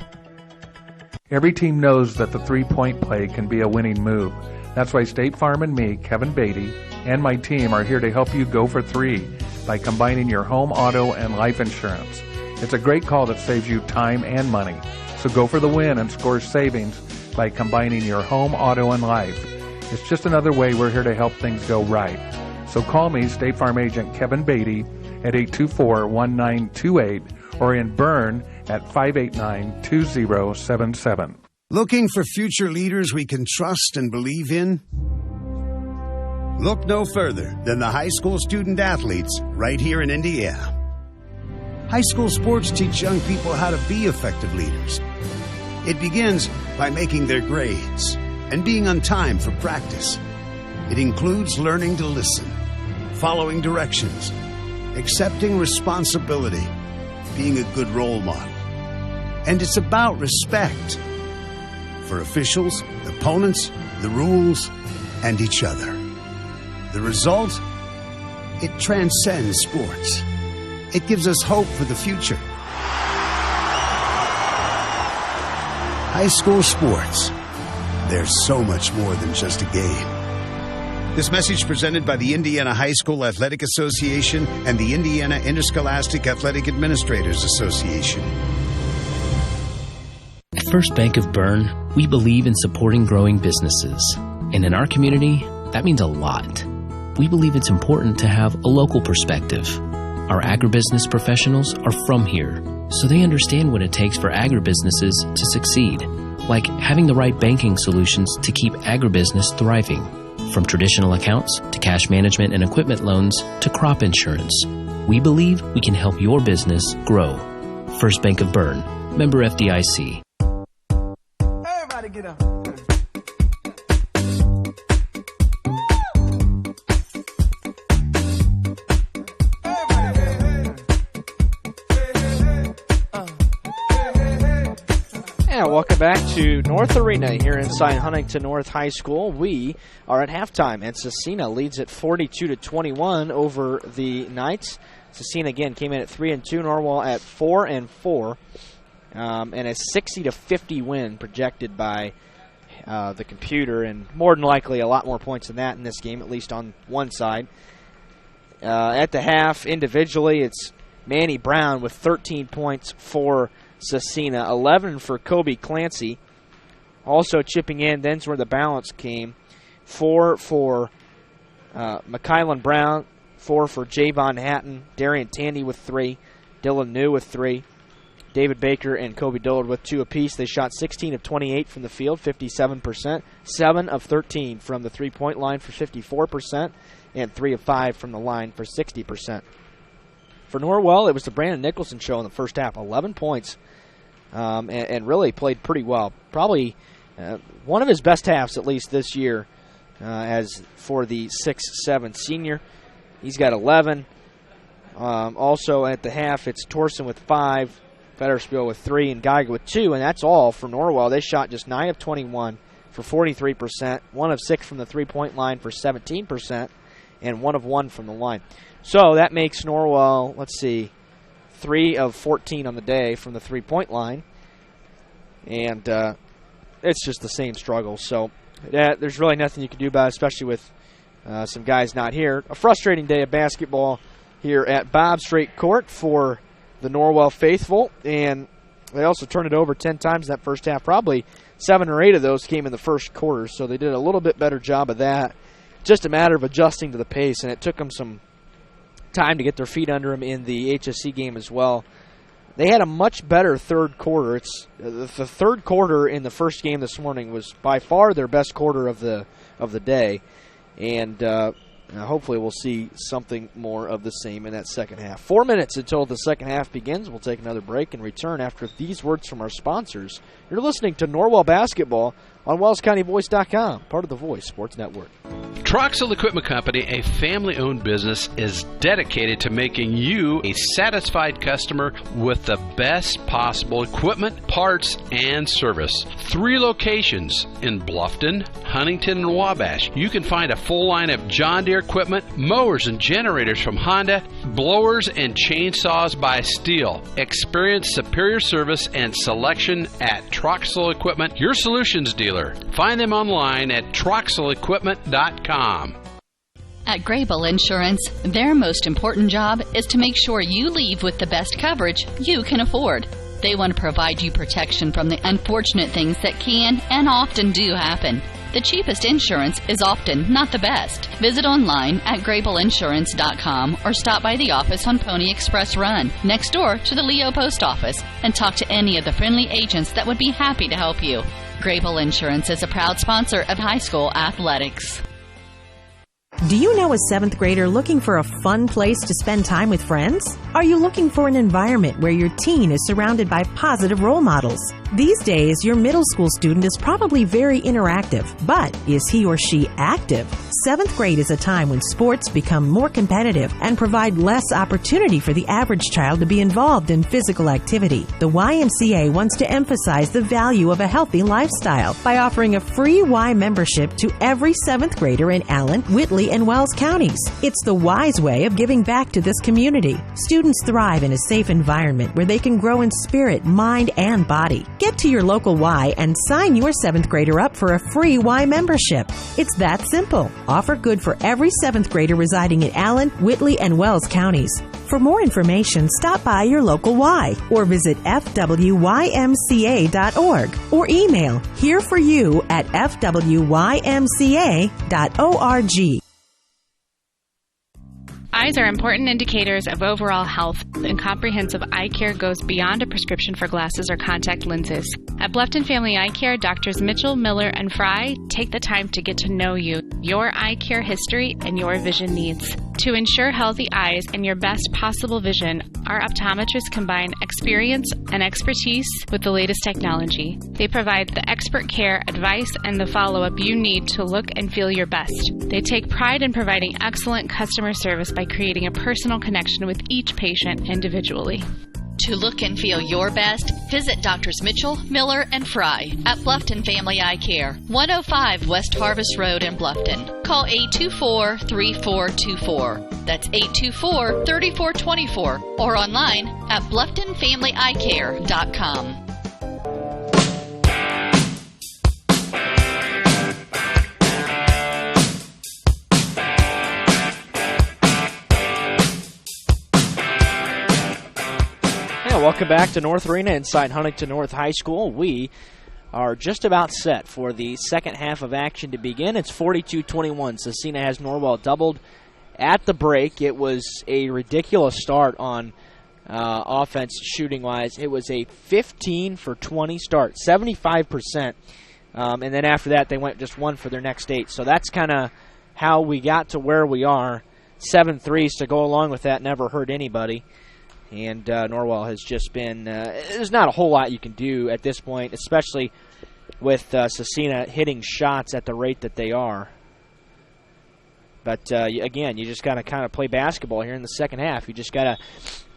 Speaker 19: Every team knows that the three-point play can be a winning move. That's why State Farm and me, Kevin Beatty, and my team are here to help you go for 3 by combining your home, auto, and life insurance. It's a great call that saves you time and money. So go for the win and score savings by combining your home, auto, and life. It's just another way we're here to help things go right. So call me, State Farm Agent Kevin Beatty, at 824-1928 or in Bern at 589-2077.
Speaker 17: Looking for future leaders we can trust and believe in? Look no further than the high school student athletes right here in Indiana. High school sports teach young people how to be effective leaders. It begins by making their grades and being on time for practice. It includes learning to listen, following directions, accepting responsibility, being a good role model. And it's about respect for officials, opponents, the rules, and each other. The result? It transcends sports. It gives us hope for the future. High school sports. They're so much more than just a game. This message presented by the Indiana High School Athletic Association and the Indiana Interscholastic Athletic Administrators Association.
Speaker 20: At First Bank of Bern, we believe in supporting growing businesses. And in our community, that means a lot. We believe it's important to have a local perspective. Our agribusiness professionals are from here, so they understand what it takes for agribusinesses to succeed, like having the right banking solutions to keep agribusiness thriving. From traditional accounts to cash management and equipment loans to crop insurance, we believe we can help your business grow. First Bank of Bern, member FDIC.
Speaker 21: Everybody get up.
Speaker 2: Yeah, welcome back to North Arena here inside Huntington North High School. We are at halftime, and Scecina leads at 42-21 over the Knights. Scecina again came in at 3-2, Norwell at 4-4, and a 60-50 win projected by the computer, and more than likely a lot more points than that in this game, at least on one side. At the half, individually, it's Manny Brown with 13 points for Scecina, 11 for Kobe Clancy. Also chipping in, then's where the balance came. 4 for McKylan Brown, 4 for Javon Hatton, Darian Tandy with 3, Dylan New with 3, David Baker and Kobe Dillard with 2 apiece. They shot 16 of 28 from the field, 57%, 7 of 13 from the three-point line for 54%, and 3 of 5 from the line for 60%. For Norwell, it was the Brandon Nicholson show in the first half, 11 points, and really played pretty well. Probably one of his best halves, at least this year, as for the 6'7" senior. He's got 11. Also at the half, it's Torsen with 5, Fetterspiel with 3, and Geiger with 2, and that's all for Norwell. They shot just 9 of 21 for 43%, 1 of 6 from the three-point line for 17%, and 1 of 1 from the line. So that makes Norwell, 3 of 14 on the day from the three-point line, and it's just the same struggle. So there's really nothing you can do about it, especially with some guys not here. A frustrating day of basketball here at Bob Strait Court for the Norwell faithful, and they also turned it over 10 times in that first half. Probably 7 or 8 of those came in the first quarter, so they did a little bit better job of that. Just a matter of adjusting to the pace, and it took them some time to get their feet under them in the HSC game as well. They had a much better third quarter. It's the third quarter in the first game this morning was by far their best quarter of the day, and hopefully we'll see something more of the same in that second half. 4 minutes until the second half begins. We'll take another break and return after these words from our sponsors. You're listening to Norwell Basketball on WellsCountyVoice.com, part of the Voice Sports Network.
Speaker 22: Troxel Equipment Company, a family-owned business, is dedicated to making you a satisfied customer with the best possible equipment, parts, and service. 3 locations in Bluffton, Huntington, and Wabash. You can find a full line of John Deere equipment, mowers and generators from Honda, blowers and chainsaws by Steel. Experience superior service and selection at Troxel Equipment, your solutions dealer. Find them online at troxelequipment.com.
Speaker 1: At Grable Insurance, their most important job is to make sure you leave with the best coverage you can afford. They want to provide you protection from the unfortunate things that can and often do happen. The cheapest insurance is often not the best. Visit online at grableinsurance.com or stop by the office on Pony Express Run, next door to the Leo Post Office, and talk to any of the friendly agents that would be happy to help you. Grable Insurance is a proud sponsor of high school athletics.
Speaker 23: Do you know a 7th grader looking for a fun place to spend time with friends? Are you looking for an environment where your teen is surrounded by positive role models? These days, your middle school student is probably very interactive, but is he or she active? 7th grade is a time when sports become more competitive and provide less opportunity for the average child to be involved in physical activity. The YMCA wants to emphasize the value of a healthy lifestyle by offering a free Y membership to every 7th grader in Allen, Whitley, and Wells counties. It's the wise way of giving back to this community. Students thrive in a safe environment where they can grow in spirit, mind, and body. Get to your local Y and sign your 7th grader up for a free Y membership. It's that simple. Offer good for every 7th grader residing in Allen, Whitley, and Wells counties. For more information, stop by your local Y or visit fwymca.org or email hereforyou@fwymca.org.
Speaker 15: Eyes are important indicators of overall health, and comprehensive eye care goes beyond a prescription for glasses or contact lenses. At Bluffton Family Eye Care, Doctors Mitchell, Miller, and Fry take the time to get to know you, your eye care history, and your vision needs. To ensure healthy eyes and your best possible vision, our optometrists combine experience and expertise with the latest technology. They provide the expert care, advice, and the follow-up you need to look and feel your best. They take pride in providing excellent customer service by creating a personal connection with each patient individually.
Speaker 1: To look and feel your best, visit Doctors Mitchell, Miller, and Fry at Bluffton Family Eye Care, 105 West Harvest Road in Bluffton. Call 824-3424. That's 824-3424 or online at BlufftonFamilyEyeCare.com.
Speaker 2: Welcome back to North Arena inside Huntington North High School. We are just about set for the second half of action to begin. It's 42-21. Scecina has Norwell doubled at the break. It was a ridiculous start on offense shooting-wise. It was a 15 for 20 start, 75%. And then after that, they went just one for their next 8. So that's kind of how we got to where we are. 7 threes to go along with that never hurt anybody. And Norwell has just been there's not a whole lot you can do at this point, especially with Scecina hitting shots at the rate that they are. But, again, you just got to kind of play basketball here in the second half. You just got to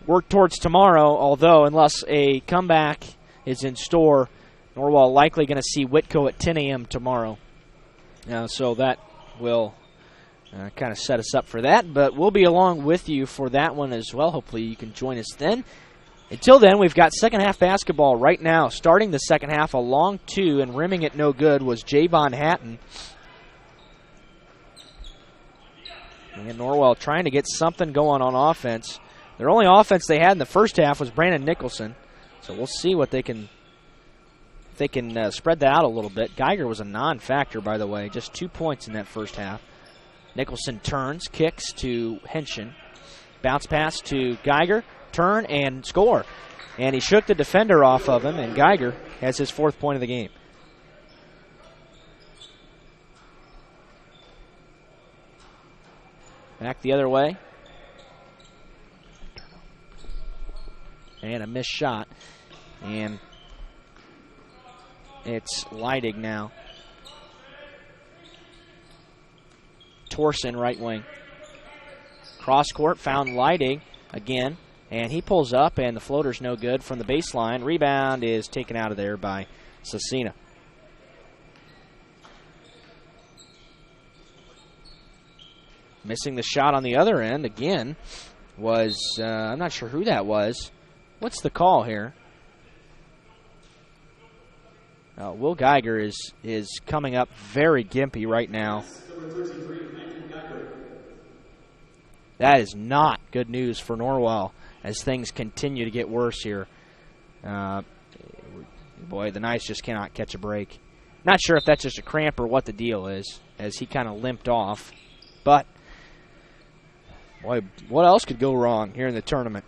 Speaker 2: work towards tomorrow, although unless a comeback is in store, Norwell likely going to see Whitco at 10 a.m. tomorrow. So that will kind of set us up for that, but we'll be along with you for that one as well. Hopefully you can join us then. Until then, we've got second half basketball right now. Starting the second half, a long 2 and rimming it no good was Javon Hatton. And Norwell trying to get something going on offense. Their only offense they had in the first half was Brandon Nicholson, so we'll see what they can spread that out a little bit. Geiger was a non-factor, by the way, just 2 points in that first half. Nicholson turns, kicks to Henshin. Bounce pass to Geiger. Turn and score. And he shook the defender off of him, and Geiger has his 4th point of the game. Back the other way. And a missed shot. And it's Leidig now. Torsen, right wing. Cross court, found Leidig again, and he pulls up, and the floater's no good from the baseline. Rebound is taken out of there by Scecina. Missing the shot on the other end again was, I'm not sure who that was. What's the call here? Will Geiger is coming up very gimpy right now. That is not good news for Norwell as things continue to get worse here. Boy, the Knights just cannot catch a break. Not sure if that's just a cramp or what the deal is, as he kind of limped off. But, boy, what else could go wrong here in the tournament?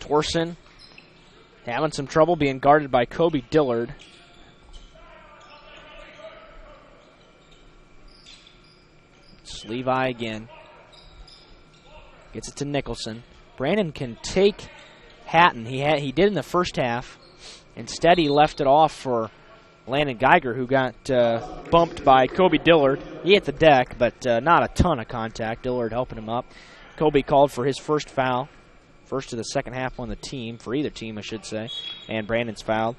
Speaker 2: Torsen having some trouble being guarded by Kobe Dillard. It's Levi again. Gets it to Nicholson. Brandon can take Hatton. He did in the first half. Instead, he left it off for Landon Geiger, who got bumped by Kobe Dillard. He hit the deck, but not a ton of contact. Dillard helping him up. Kobe called for his first foul. First of the second half on the team, for either team, I should say. And Brandon's fouled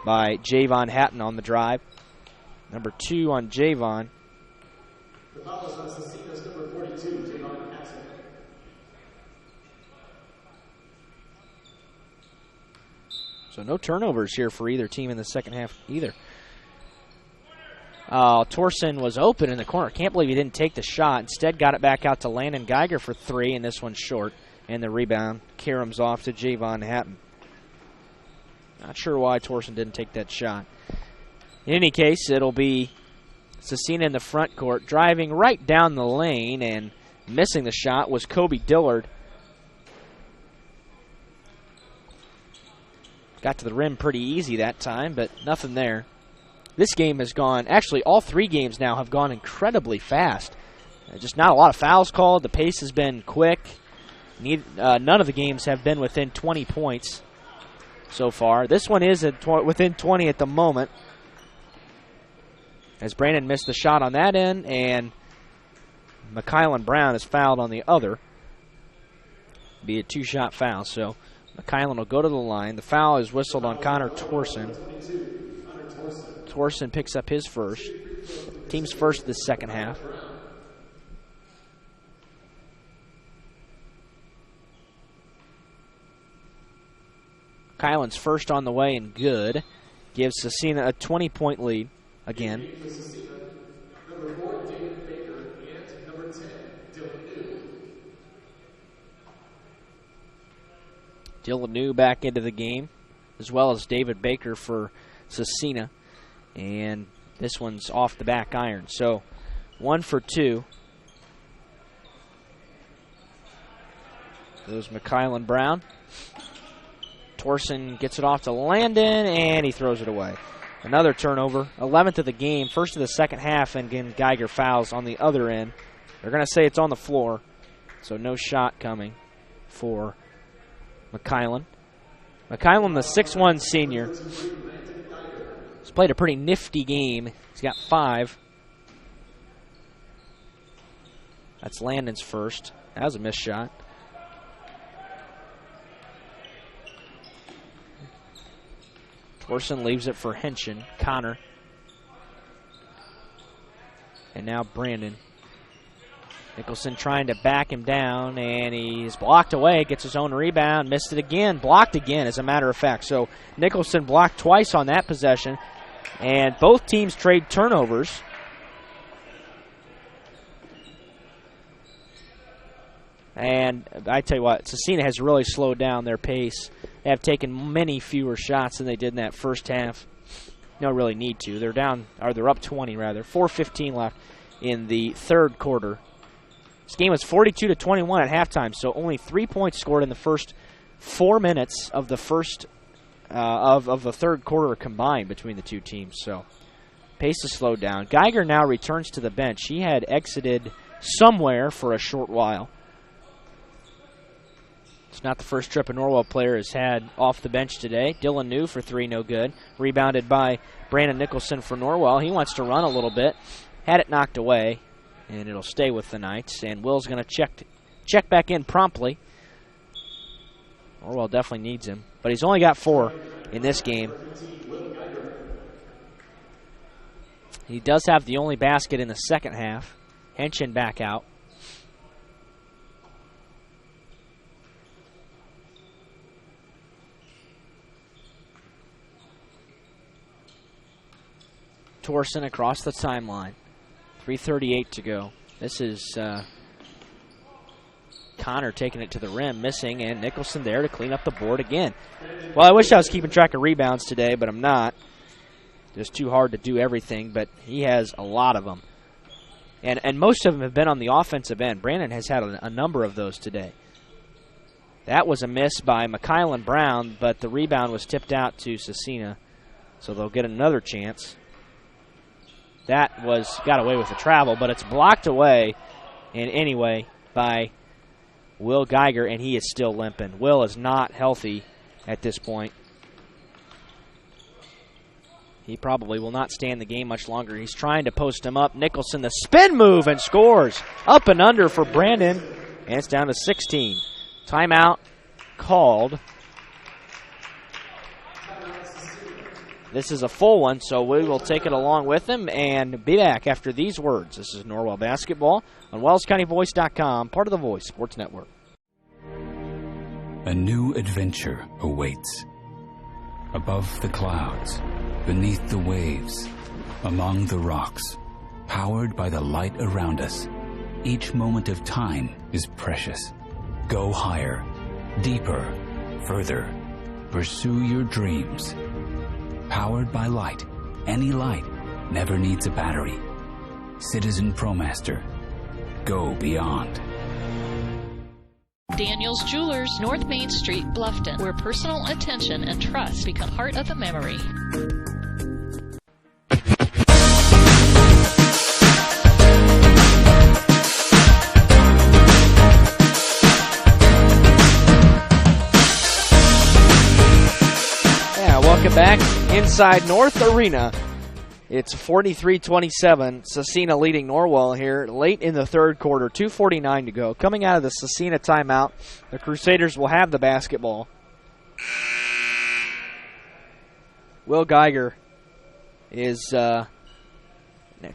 Speaker 2: by Javon Hatton on the drive. Number 2 on Javon.
Speaker 7: The foul is on Scecina's number 42, Javon Hatton.
Speaker 2: So no turnovers here for either team in the second half either. Torsen was open in the corner. Can't believe he didn't take the shot. Instead got it back out to Landon Geiger for 3, and this one's short. And the rebound, Karam's off to Javon Hatton. Not sure why Torsen didn't take that shot. In any case, it'll be Scecina in the front court, driving right down the lane and missing the shot was Kobe Dillard. Got to the rim pretty easy that time, but nothing there. This game has gone, actually all three games now have gone incredibly fast. Just not a lot of fouls called. The pace has been quick. None of the games have been within 20 points so far. This one is within 20 at the moment, as Brandon missed the shot on that end, and McKylan Brown is fouled on the other. Be a two-shot foul, so McKylan will go to the line. The foul is whistled on Connor Torson. Torson picks up his first. Team's first this second half. Kylan's first on the way and good. Gives Scecina a 20-point lead again.
Speaker 7: Number 4, David Baker, and number 10, Dylan New.
Speaker 2: Dylan New back into the game, as well as David Baker for Scecina. And this one's off the back iron. So 1 for 2. Goes McKylan Brown. Torson gets it off to Landon, and he throws it away. Another turnover, 11th of the game, first of the second half, and again Geiger fouls on the other end. They're going to say it's on the floor, so no shot coming for McKylan. McKylan, the 6'1 senior, has played a pretty nifty game. He's got 5. That's Landon's first. That was a missed shot. Torson leaves it for Henshin. Connor. And now Brandon. Nicholson trying to back him down, and he's blocked away. Gets his own rebound. Missed it again. Blocked again, as a matter of fact. So Nicholson blocked twice on that possession. And both teams trade turnovers. And I tell you what, Scecina has really slowed down their pace. They have taken many fewer shots than they did in that first half. No really need to. They're down, or they're up 20 rather. 4:15 left in the third quarter. This game was 42-21 at halftime, so only 3 points scored in the first 4 minutes of the first of the third quarter combined between the two teams. So pace has slowed down. Geiger now returns to the bench. He had exited somewhere for a short while. It's not the first trip a Norwell player has had off the bench today. Dylan New for 3, no good. Rebounded by Brandon Nicholson for Norwell. He wants to run a little bit. Had it knocked away, and it'll stay with the Knights. And Will's going to check back in promptly. Norwell definitely needs him, but he's only got 4 in this game. He does have the only basket in the second half. Henshin back out. Torson across the timeline. 3:38 to go. This is Connor taking it to the rim, missing, and Nicholson there to clean up the board again. Well, I wish I was keeping track of rebounds today, but I'm not. It's too hard to do everything, but he has a lot of them. And most of them have been on the offensive end. Brandon has had a number of those today. That was a miss by McKylan Brown, but the rebound was tipped out to Scecina, so they'll get another chance. That got away with the travel, but it's blocked away in anyway by Will Geiger, and he is still limping. Will is not healthy at this point. He probably will not stay in the game much longer. He's trying to post him up. Nicholson, the spin move, and scores. Up and under for Brandon, and it's down to 16. Timeout called. This is a full one, so we will take it along with him and be back after these words. This is Norwell Basketball on WellsCountyVoice.com, part of the Voice Sports Network.
Speaker 4: A new adventure awaits. Above the clouds, beneath the waves, among the rocks, powered by the light around us. Each moment of time is precious. Go higher, deeper, further. Pursue your dreams. Powered by light. Any light never needs a battery. Citizen ProMaster. Go beyond.
Speaker 1: Daniel's Jewelers, North Main Street, Bluffton, where personal attention and trust become part of the memory.
Speaker 2: Welcome back inside North Arena. It's 43-27. Scecina leading Norwell here late in the third quarter. 2:49 to go. Coming out of the Scecina timeout, the Crusaders will have the basketball. Will Geiger is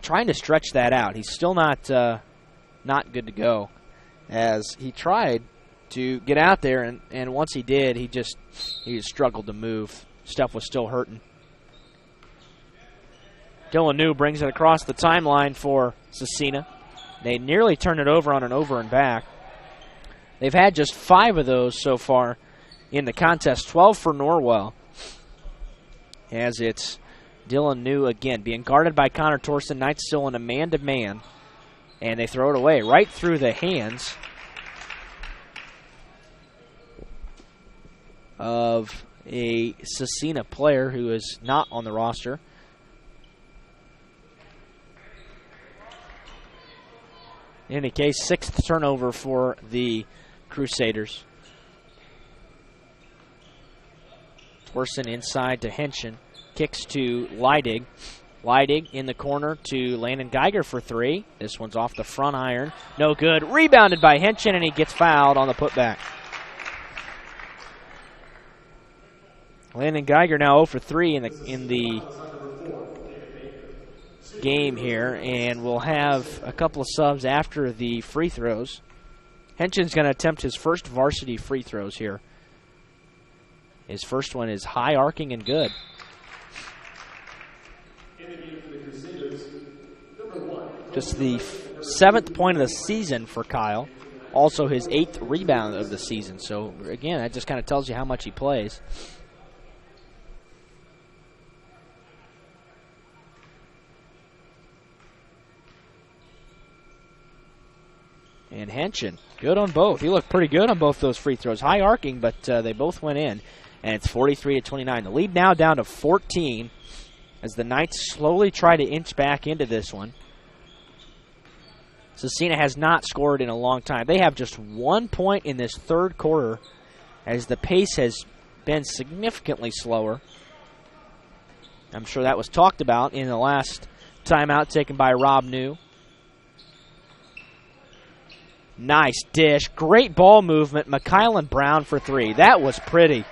Speaker 2: trying to stretch that out. He's still not good to go, as he tried to get out there, and once he did, he struggled to move. Stuff was still hurting. Dylan New brings it across the timeline for Scecina. They nearly turned it over on an over and back. They've had just 5 of those so far in the contest, 12 for Norwell. As it's Dylan New again, being guarded by Connor Torsten. Knights still in a man-to-man. And they throw it away right through the hands of a Scecina player who is not on the roster. In any case, 6th turnover for the Crusaders. Torsen inside to Henshin. Kicks to Leidig. Leidig in the corner to Landon Geiger for 3. This one's off the front iron. No good. Rebounded by Henshin, and he gets fouled on the putback. Landon Geiger now 0 for 3 in the game here, and we'll have a couple of subs after the free throws. Henshin's going to attempt his first varsity free throws here. His first one is high arcing and good. Just the 7th point of the season for Kyle. Also his 8th rebound of the season. So, again, that just kind of tells you how much he plays. And Henshin, good on both. He looked pretty good on both those free throws. High arcing, but they both went in. And it's 43-29. The lead now down to 14 as the Knights slowly try to inch back into this one. Scecina has not scored in a long time. They have just 1 point in this third quarter as the pace has been significantly slower. I'm sure that was talked about in the last timeout taken by Rob New. Nice dish. Great ball movement. McKylan Brown for 3. That was pretty.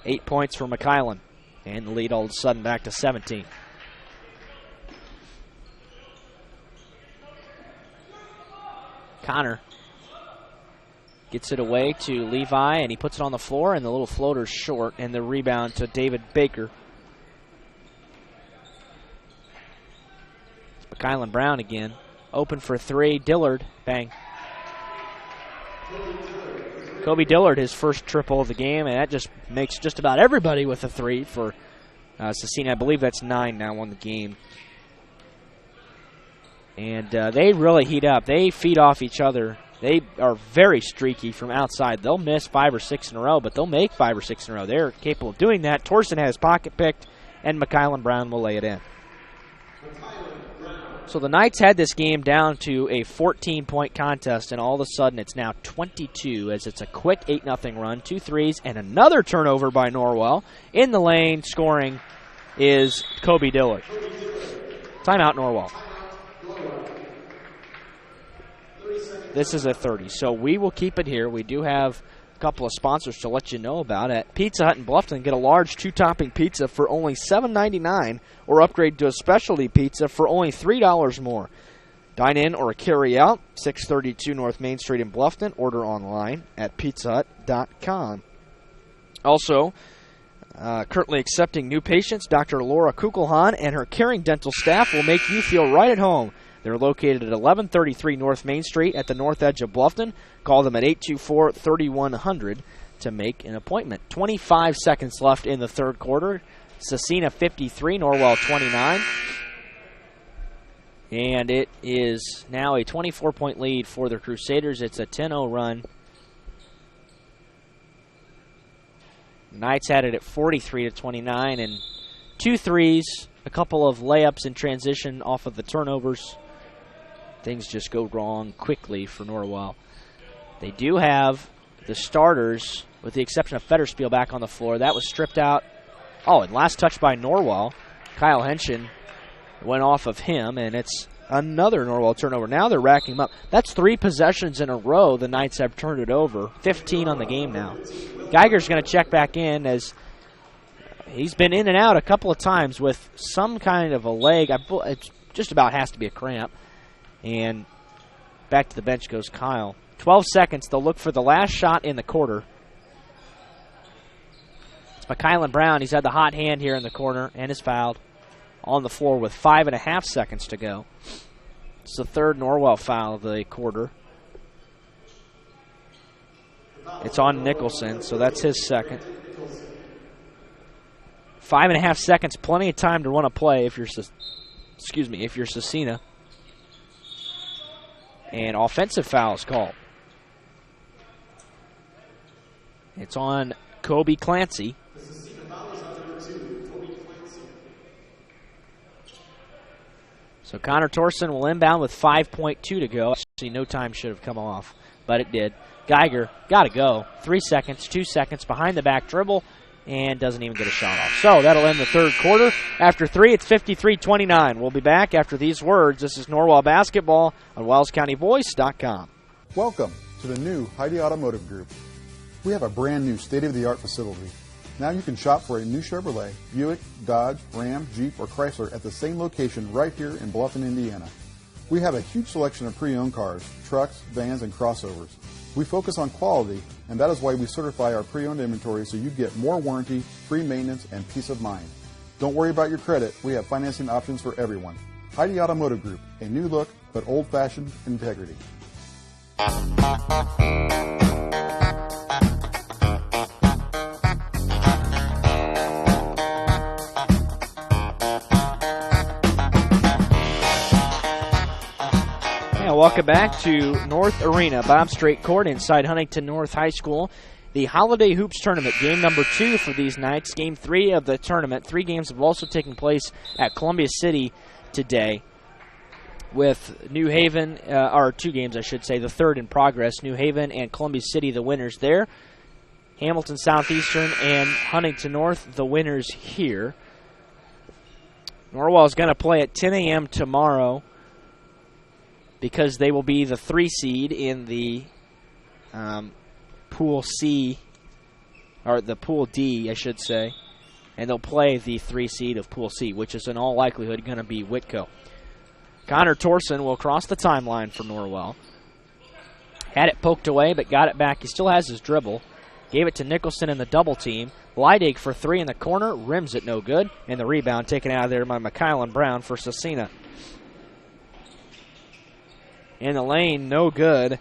Speaker 2: 8 points for McKylan. And the lead all of a sudden back to 17. Connor gets it away to Levi, and he puts it on the floor, and the little floater's short, and the rebound to David Baker. McKylan Brown again. Open for 3. Dillard. Bang. Kobe Dillard, his first triple of the game, and that just makes just about everybody with a 3 for Scecina. I believe that's 9 now on the game. And they really heat up. They feed off each other. They are very streaky from outside. They'll miss 5 or 6 in a row, but they'll make 5 or 6 in a row. They're capable of doing that. Torsen has pocket picked, and McKylan Brown will lay it in. So the Knights had this game down to a 14-point contest, and all of a sudden it's now 22 as it's a quick 8-0 run, 2 threes, and another turnover by Norwell. In the lane, scoring is Kobe Dillard. Timeout, Norwell. This is a 30, so we will keep it here. We do have a couple of sponsors to let you know about. At Pizza Hut in Bluffton, get a large 2-topping pizza for only $7.99 or upgrade to a specialty pizza for only $3 more. Dine in or carry out, 632 North Main Street in Bluffton. Order online at pizzahut.com. Also, currently accepting new patients, Dr. Laura Kugelhahn and her caring dental staff will make you feel right at home. They're located at 1133 North Main Street at the north edge of Bluffton. Call them at 824-3100 to make an appointment. 25 seconds left in the third quarter. Scecina 53, Norwell 29. And it is now a 24-point lead for the Crusaders. It's a 10-0 run. Knights had it at 43-29, and 2 threes, a couple of layups in transition off of the turnovers. Things just go wrong quickly for Norwell. They do have the starters, with the exception of Federspiel, back on the floor. That was stripped out. Oh, and last touch by Norwell. Kyle Henshin went off of him, and it's another Norwell turnover. Now they're racking them up. That's 3 possessions in a row the Knights have turned it over. 15 on the game now. Geiger's going to check back in, as he's been in and out a couple of times with some kind of a leg. It just about has to be a cramp. And back to the bench goes Kyle. 12 seconds. They'll look for the last shot in the quarter. It's McKylan Brown. He's had the hot hand here in the corner and is fouled on the floor with 5.5 seconds to go. It's the 3rd Norwell foul of the quarter. It's on Nicholson, so that's his 2nd. 5.5 seconds, plenty of time to run a play if you're Scecina. And offensive foul is called. It's on Kobe Clancy. So Connor Torson will inbound with 5.2 to go. Actually, no time should have come off, but it did. Geiger got to go. 3 seconds, 2 seconds, behind the back dribble, and doesn't even get a shot off. So that'll end the 3rd quarter. After 3, it's 53-29. We'll be back after these words. This is Norwell Basketball on WellsCountyVoice.com.
Speaker 3: Welcome to the new Heidi Automotive Group. We have a brand new state-of-the-art facility. Now you can shop for a new Chevrolet, Buick, Dodge, Ram, Jeep, or Chrysler at the same location right here in Bluffton, Indiana. We have a huge selection of pre-owned cars, trucks, vans, and crossovers. We focus on quality, and that is why we certify our pre-owned inventory so you get more warranty, free maintenance, and peace of mind. Don't worry about your credit. We have financing options for everyone. Heidi Automotive Group, a new look, but old-fashioned integrity.
Speaker 2: Welcome back to North Arena, Bob Strait Court inside Huntington North High School. The Holiday Hoops Tournament, game number 2 for these Knights. Game 3 of the tournament. 3 games have also taken place at Columbia City today, with New Haven, or 2 games I should say, the 3rd in progress. New Haven and Columbia City, the winners there. Hamilton Southeastern and Huntington North, the winners here. Norwell is going to play at 10 a.m. tomorrow, because they will be the 3 seed in the Pool C, or the Pool D, I should say. And they'll play the 3 seed of Pool C, which is in all likelihood going to be Whitco. Connor Torson will cross the timeline for Norwell. Had it poked away, but got it back. He still has his dribble. Gave it to Nicholson in the double team. Leidig for 3 in the corner. Rims it no good. And the rebound taken out of there by McKylan Brown for Scecina. In the lane, no good.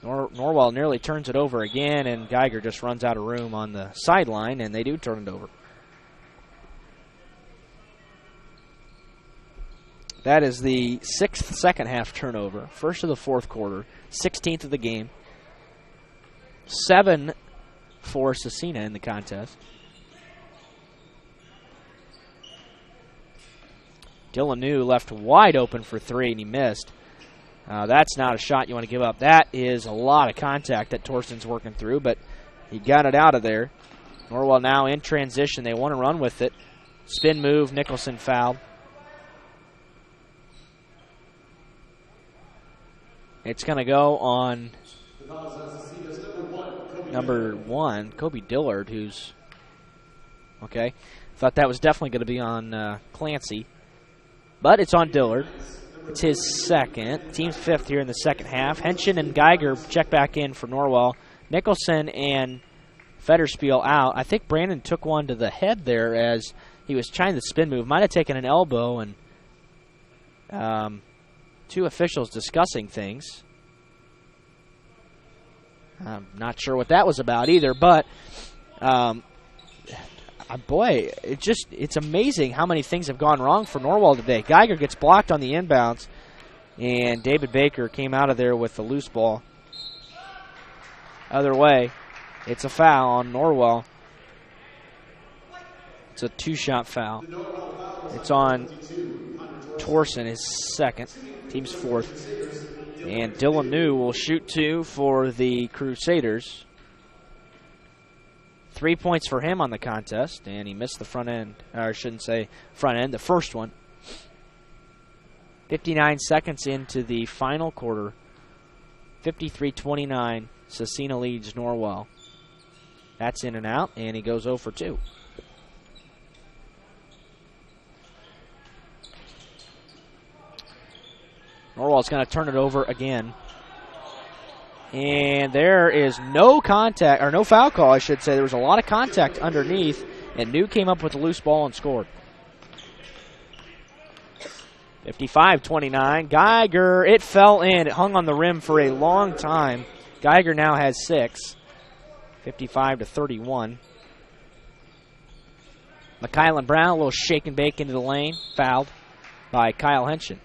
Speaker 2: Norwell nearly turns it over again, and Geiger just runs out of room on the sideline, and they do turn it over. That is the 6th second-half turnover. First of the 4th quarter, 16th of the game. 7 for Scecina in the contest. Dylan New left wide open for 3, and he missed. That's not a shot you want to give up. That is a lot of contact that Torson's working through, but he got it out of there. Norwell now in transition. They want to run with it. Spin move, Nicholson fouled. It's going to go on number 1, Kobe Dillard, who's... Okay. Thought that was definitely going to be on Clancy. But it's on Dillard. It's his 2nd. Team's 5th here in the second half. Henshin and Geiger check back in for Norwell. Nicholson and Federspiel out. I think Brandon took one to the head there as he was trying the spin move. Might have taken an elbow, and 2 officials discussing things. I'm not sure what that was about either, but Boy, it's amazing how many things have gone wrong for Norwell today. Geiger gets blocked on the inbounds, and David Baker came out of there with the loose ball. Other way, it's a foul on Norwell. It's a 2-shot foul. It's on Torsen, his second, team's fourth. And Dylan New will shoot 2 for the Crusaders. 3 points for him on the contest, and he missed the front end. Or I shouldn't say front end, the first one. 59 seconds into the final quarter. 53-29, Scecina leads Norwell. That's in and out, and he goes 0 for 2. Norwell's going to turn it over again. And there is no contact, or no foul call, I should say. There was a lot of contact underneath, and New came up with a loose ball and scored. 55-29. Geiger, it fell in. It hung on the rim for a long time. Geiger now has 6. 55-31. McKylan Brown, a little shake and bake into the lane, fouled by Kyle Henshin.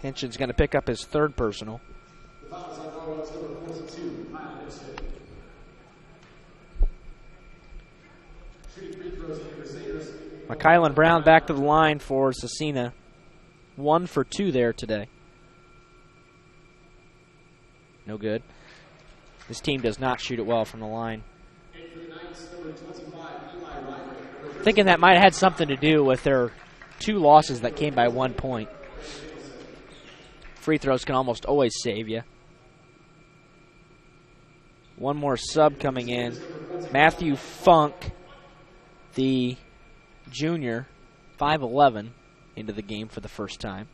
Speaker 2: Henshin's going to pick up his 3rd personal. McKylan Brown back to the line for Scecina. 1 for 2 there today. No good. This team does not shoot it well from the line. Thinking that might have had something to do with their 2 losses that came by 1 point. Free throws can almost always save you. One more sub coming in. Matthew Funk, the junior, 5'11", into the game for the first time.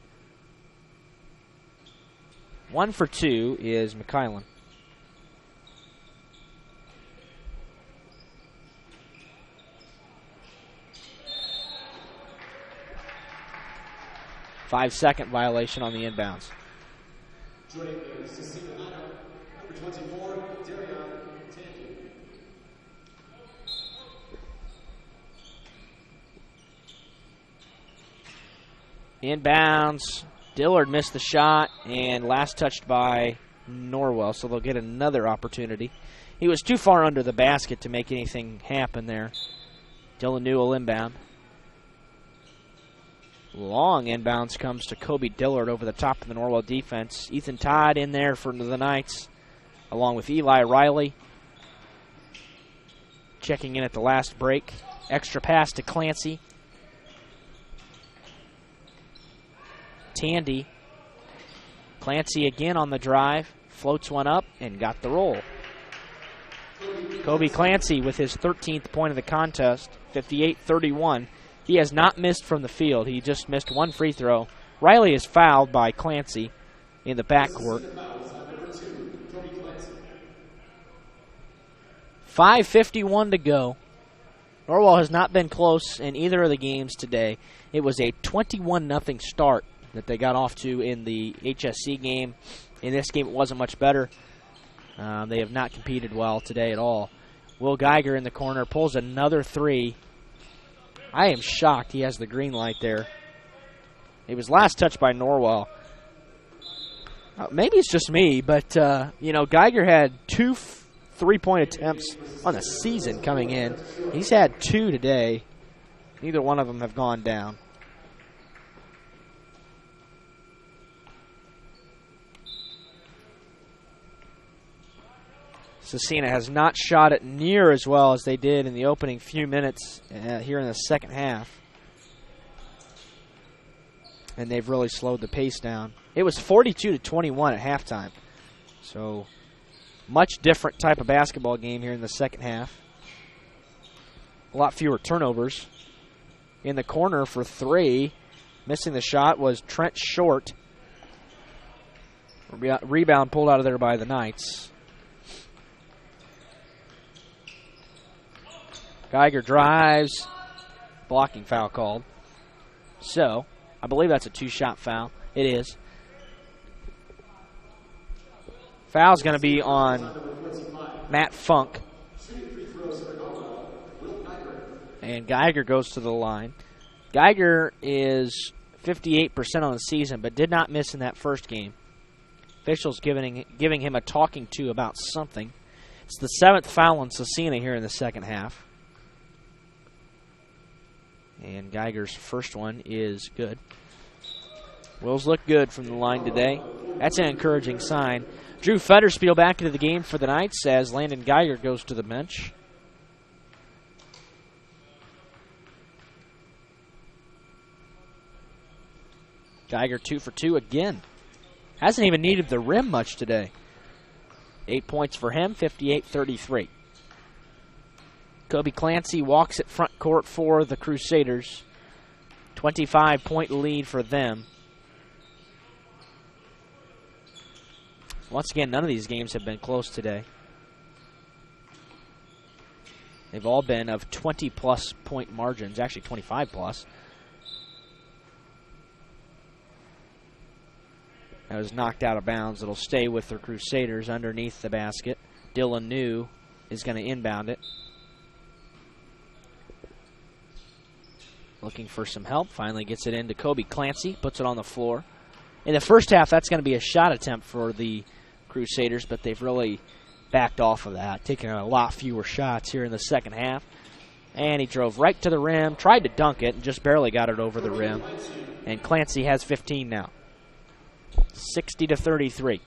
Speaker 2: 1 for 2 is McKylan. Five-second violation on the inbounds.
Speaker 7: Joining the Scecina lineup, number 24, Darion Tandy.
Speaker 2: Inbounds. Dillard missed the shot, and last touched by Norwell, so they'll get another opportunity. He was too far under the basket to make anything happen there. Dylan Newell inbound. Long inbounds comes to Kobe Dillard over the top of the Norwell defense. Ethan Todd in there for the Knights, along with Eli Riley. Checking in at the last break. Extra pass to Clancy. Tandy. Clancy again on the drive. Floats one up and got the roll. Kobe Clancy with his 13th point of the contest. 58-31. He has not missed from the field. He just missed 1 free throw. Riley is fouled by Clancy in the backcourt. 5:51 to go. Norwell has not been close in either of the games today. It was a 21-0 start that they got off to in the HSC game. In this game, it wasn't much better. They have not competed well today at all. Will Geiger in the corner pulls another 3. I am shocked he has the green light there. It was last touched by Norwell. Maybe it's just me, but, Geiger had 2 3-point attempts on the season coming in. He's had 2 today. Neither one of them have gone down. Scecina has not shot it near as well as they did in the opening few minutes here in the second half. And they've really slowed the pace down. It was 42-21 at halftime. So, much different type of basketball game here in the second half. A lot fewer turnovers. In the corner for 3. Missing the shot was Trent Short. Rebound pulled out of there by the Knights. Geiger drives. Blocking foul called. So, I believe that's a 2-shot foul. It is. Foul's going to be on Matt Funk. And Geiger goes to the line. Geiger is 58% on the season, but did not miss in that first game. Officials giving him a talking to about something. It's the 7th foul on Scecina here in the second half. And Geiger's first one is good. Wills look good from the line today. That's an encouraging sign. Drew Federspiel back into the game for the Knights as Landon Geiger goes to the bench. Geiger 2 for 2 again. Hasn't even needed the rim much today. 8 points for him, 58-33. Kobe Clancy walks at front court for the Crusaders. 25-point lead for them. Once again, none of these games have been close today. They've all been of 20-plus point margins, actually 25-plus. That was knocked out of bounds. It'll stay with the Crusaders underneath the basket. Dylan New is going to inbound it. Looking for some help. Finally gets it into Kobe Clancy. Puts it on the floor. In the first half, that's going to be a shot attempt for the Crusaders, but they've really backed off of that, taking a lot fewer shots here in the second half. And he drove right to the rim, tried to dunk it, and just barely got it over the rim. And Clancy has 15 now. 60-33.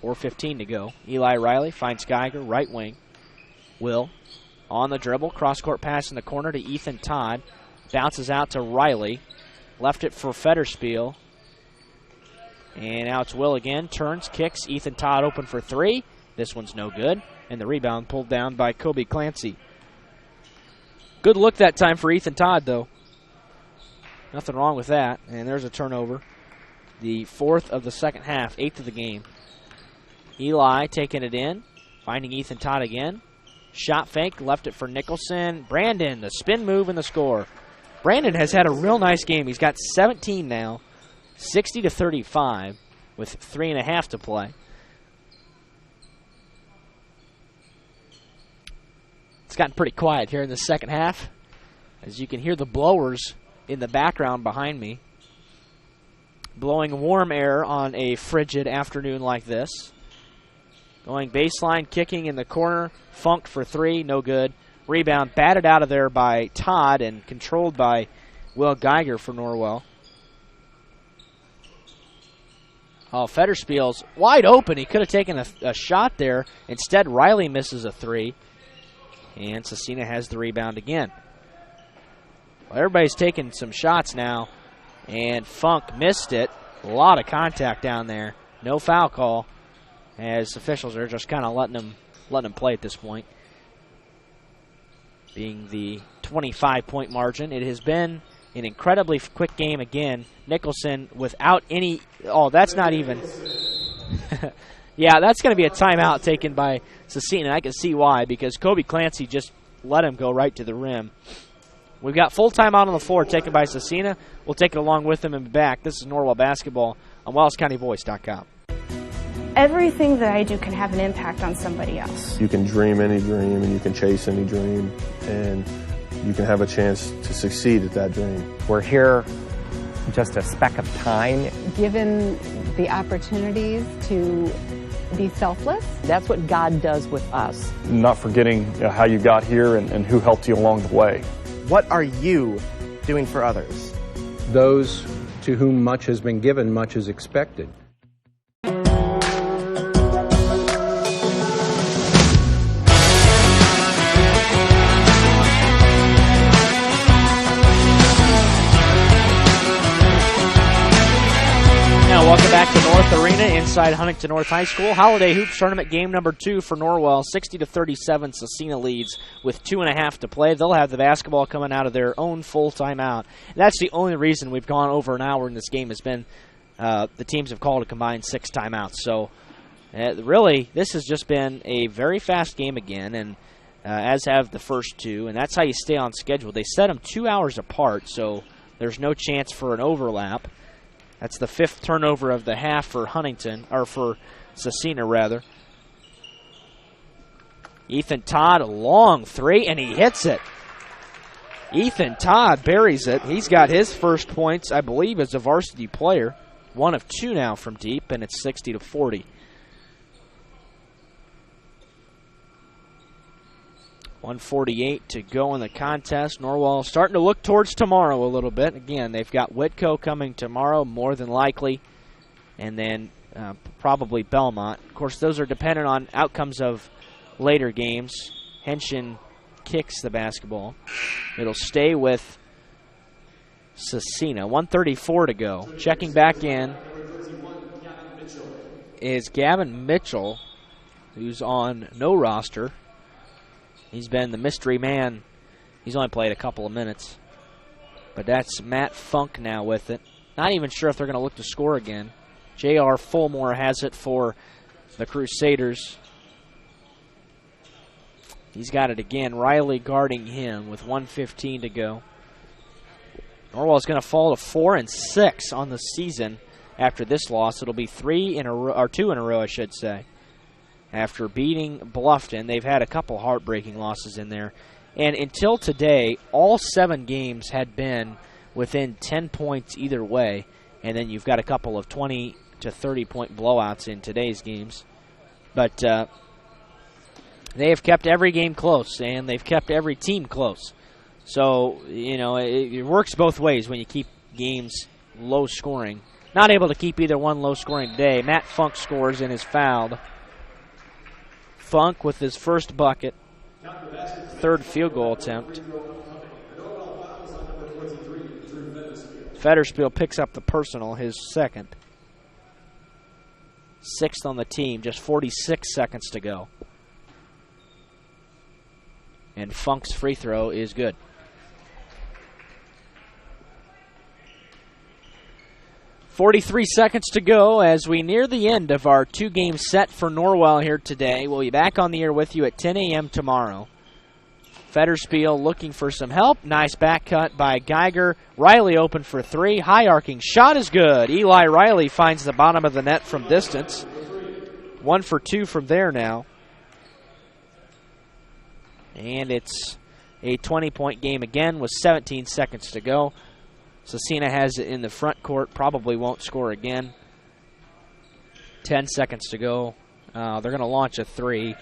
Speaker 2: 4:15 to go. Eli Riley finds Geiger, right wing. Will on the dribble, cross-court pass in the corner to Ethan Todd. Bounces out to Riley. Left it for Federspiel. And now it's Will again. Turns, kicks. Ethan Todd open for three. This one's no good. And the rebound pulled down by Kobe Clancy. Good look that time for Ethan Todd, though. Nothing wrong with that. And there's a turnover. The 4th of the second half, 8th of the game. Eli taking it in. Finding Ethan Todd again. Shot fake, left it for Nicholson. Brandon, the spin move and the score. Brandon has had a real nice game. He's got 17 now. 60-35 with 3.5 to play. It's gotten pretty quiet here in the second half, as you can hear the blowers in the background behind me, blowing warm air on a frigid afternoon like this. Going baseline, kicking in the corner. Funk for three, no good. Rebound batted out of there by Todd and controlled by Will Geiger for Norwell. Oh, Federspiel's wide open. He could have taken a shot there. Instead, Riley misses a three. And Scecina has the rebound again. Well, everybody's taking some shots now. And Funk missed it. A lot of contact down there. No foul call, as officials are just kind of letting him play at this point. Being the 25-point margin. It has been an incredibly quick game again. Nicholson without any... Oh, that's not even... Yeah, that's going to be a timeout taken by Scecina. I can see why, because Kobe Clancy just let him go right to the rim. We've got full timeout on the floor taken by Scecina. We'll take it along with them and be back. This is Norwell Basketball on WellsCountyVoice.com.
Speaker 5: Everything that I do can have an impact on somebody else.
Speaker 9: You can dream any dream and you can chase any dream, and you can have a chance to succeed at that dream.
Speaker 10: We're here just a speck of time.
Speaker 11: Given the opportunities to be selfless.
Speaker 6: That's what God does with us.
Speaker 12: Not forgetting how you got here and who helped you along the way.
Speaker 13: What are you doing for others?
Speaker 14: Those to whom much has been given, much is expected.
Speaker 2: Welcome back to North Arena inside Huntington North High School. Holiday Hoops Tournament game number 2 for Norwell. 60-37, Scecina leads with 2.5 to play. They'll have the basketball coming out of their own full timeout. And that's the only reason we've gone over an hour in this game has been the teams have called a combined 6 timeouts. So really, this has just been a very fast game again, and as have the first two. And that's how you stay on schedule. They set them 2 hours apart, so there's no chance for an overlap. That's the 5th turnover of the half for Huntington, or for Scecina, rather. Ethan Todd, a long three, and he hits it. Ethan Todd buries it. He's got his first points, I believe, as a varsity player. 1 of 2 now from deep, and it's 60-40. .148 to go in the contest. Norwell starting to look towards tomorrow a little bit. Again, they've got Whitco coming tomorrow, more than likely, and then probably Belmont. Of course, those are dependent on outcomes of later games. Henshin kicks the basketball. It'll stay with Scecina. 1:34 to go. Checking back in is Gavin Mitchell, who's on no roster. He's been the mystery man. He's only played a couple of minutes. But that's Matt Funk now with it. Not even sure if they're going to look to score again. J.R. Fulmore has it for the Crusaders. He's got it again. Riley guarding him with 1:15 to go. Norwell's going to fall to 4-6 on the season after this loss. It'll be 2 in a row, I should say. After beating Bluffton, they've had a couple heartbreaking losses in there. And until today, all 7 games had been within 10 points either way. And then you've got a couple of 20 to 30-point blowouts in today's games. But they have kept every game close, and they've kept every team close. So, you know, it works both ways when you keep games low scoring. Not able to keep either one low scoring today. Matt Funk scores and is fouled. Funk with his first bucket, 3rd field goal attempt. Federspiel picks up the personal, his 2nd. 6th on the team, just 46 seconds to go. And Funk's free throw is good. 43 seconds to go as we near the end of our 2-game set for Norwell here today. We'll be back on the air with you at 10 a.m. tomorrow. Federspiel looking for some help. Nice back cut by Geiger. Riley open for 3. High arcing shot is good. Eli Riley finds the bottom of the net from distance. 1 for 2 from there now. And it's a 20-point game again with 17 seconds to go. Scecina has it in the front court. Probably won't score again. 10 seconds to go. They're going to launch a 3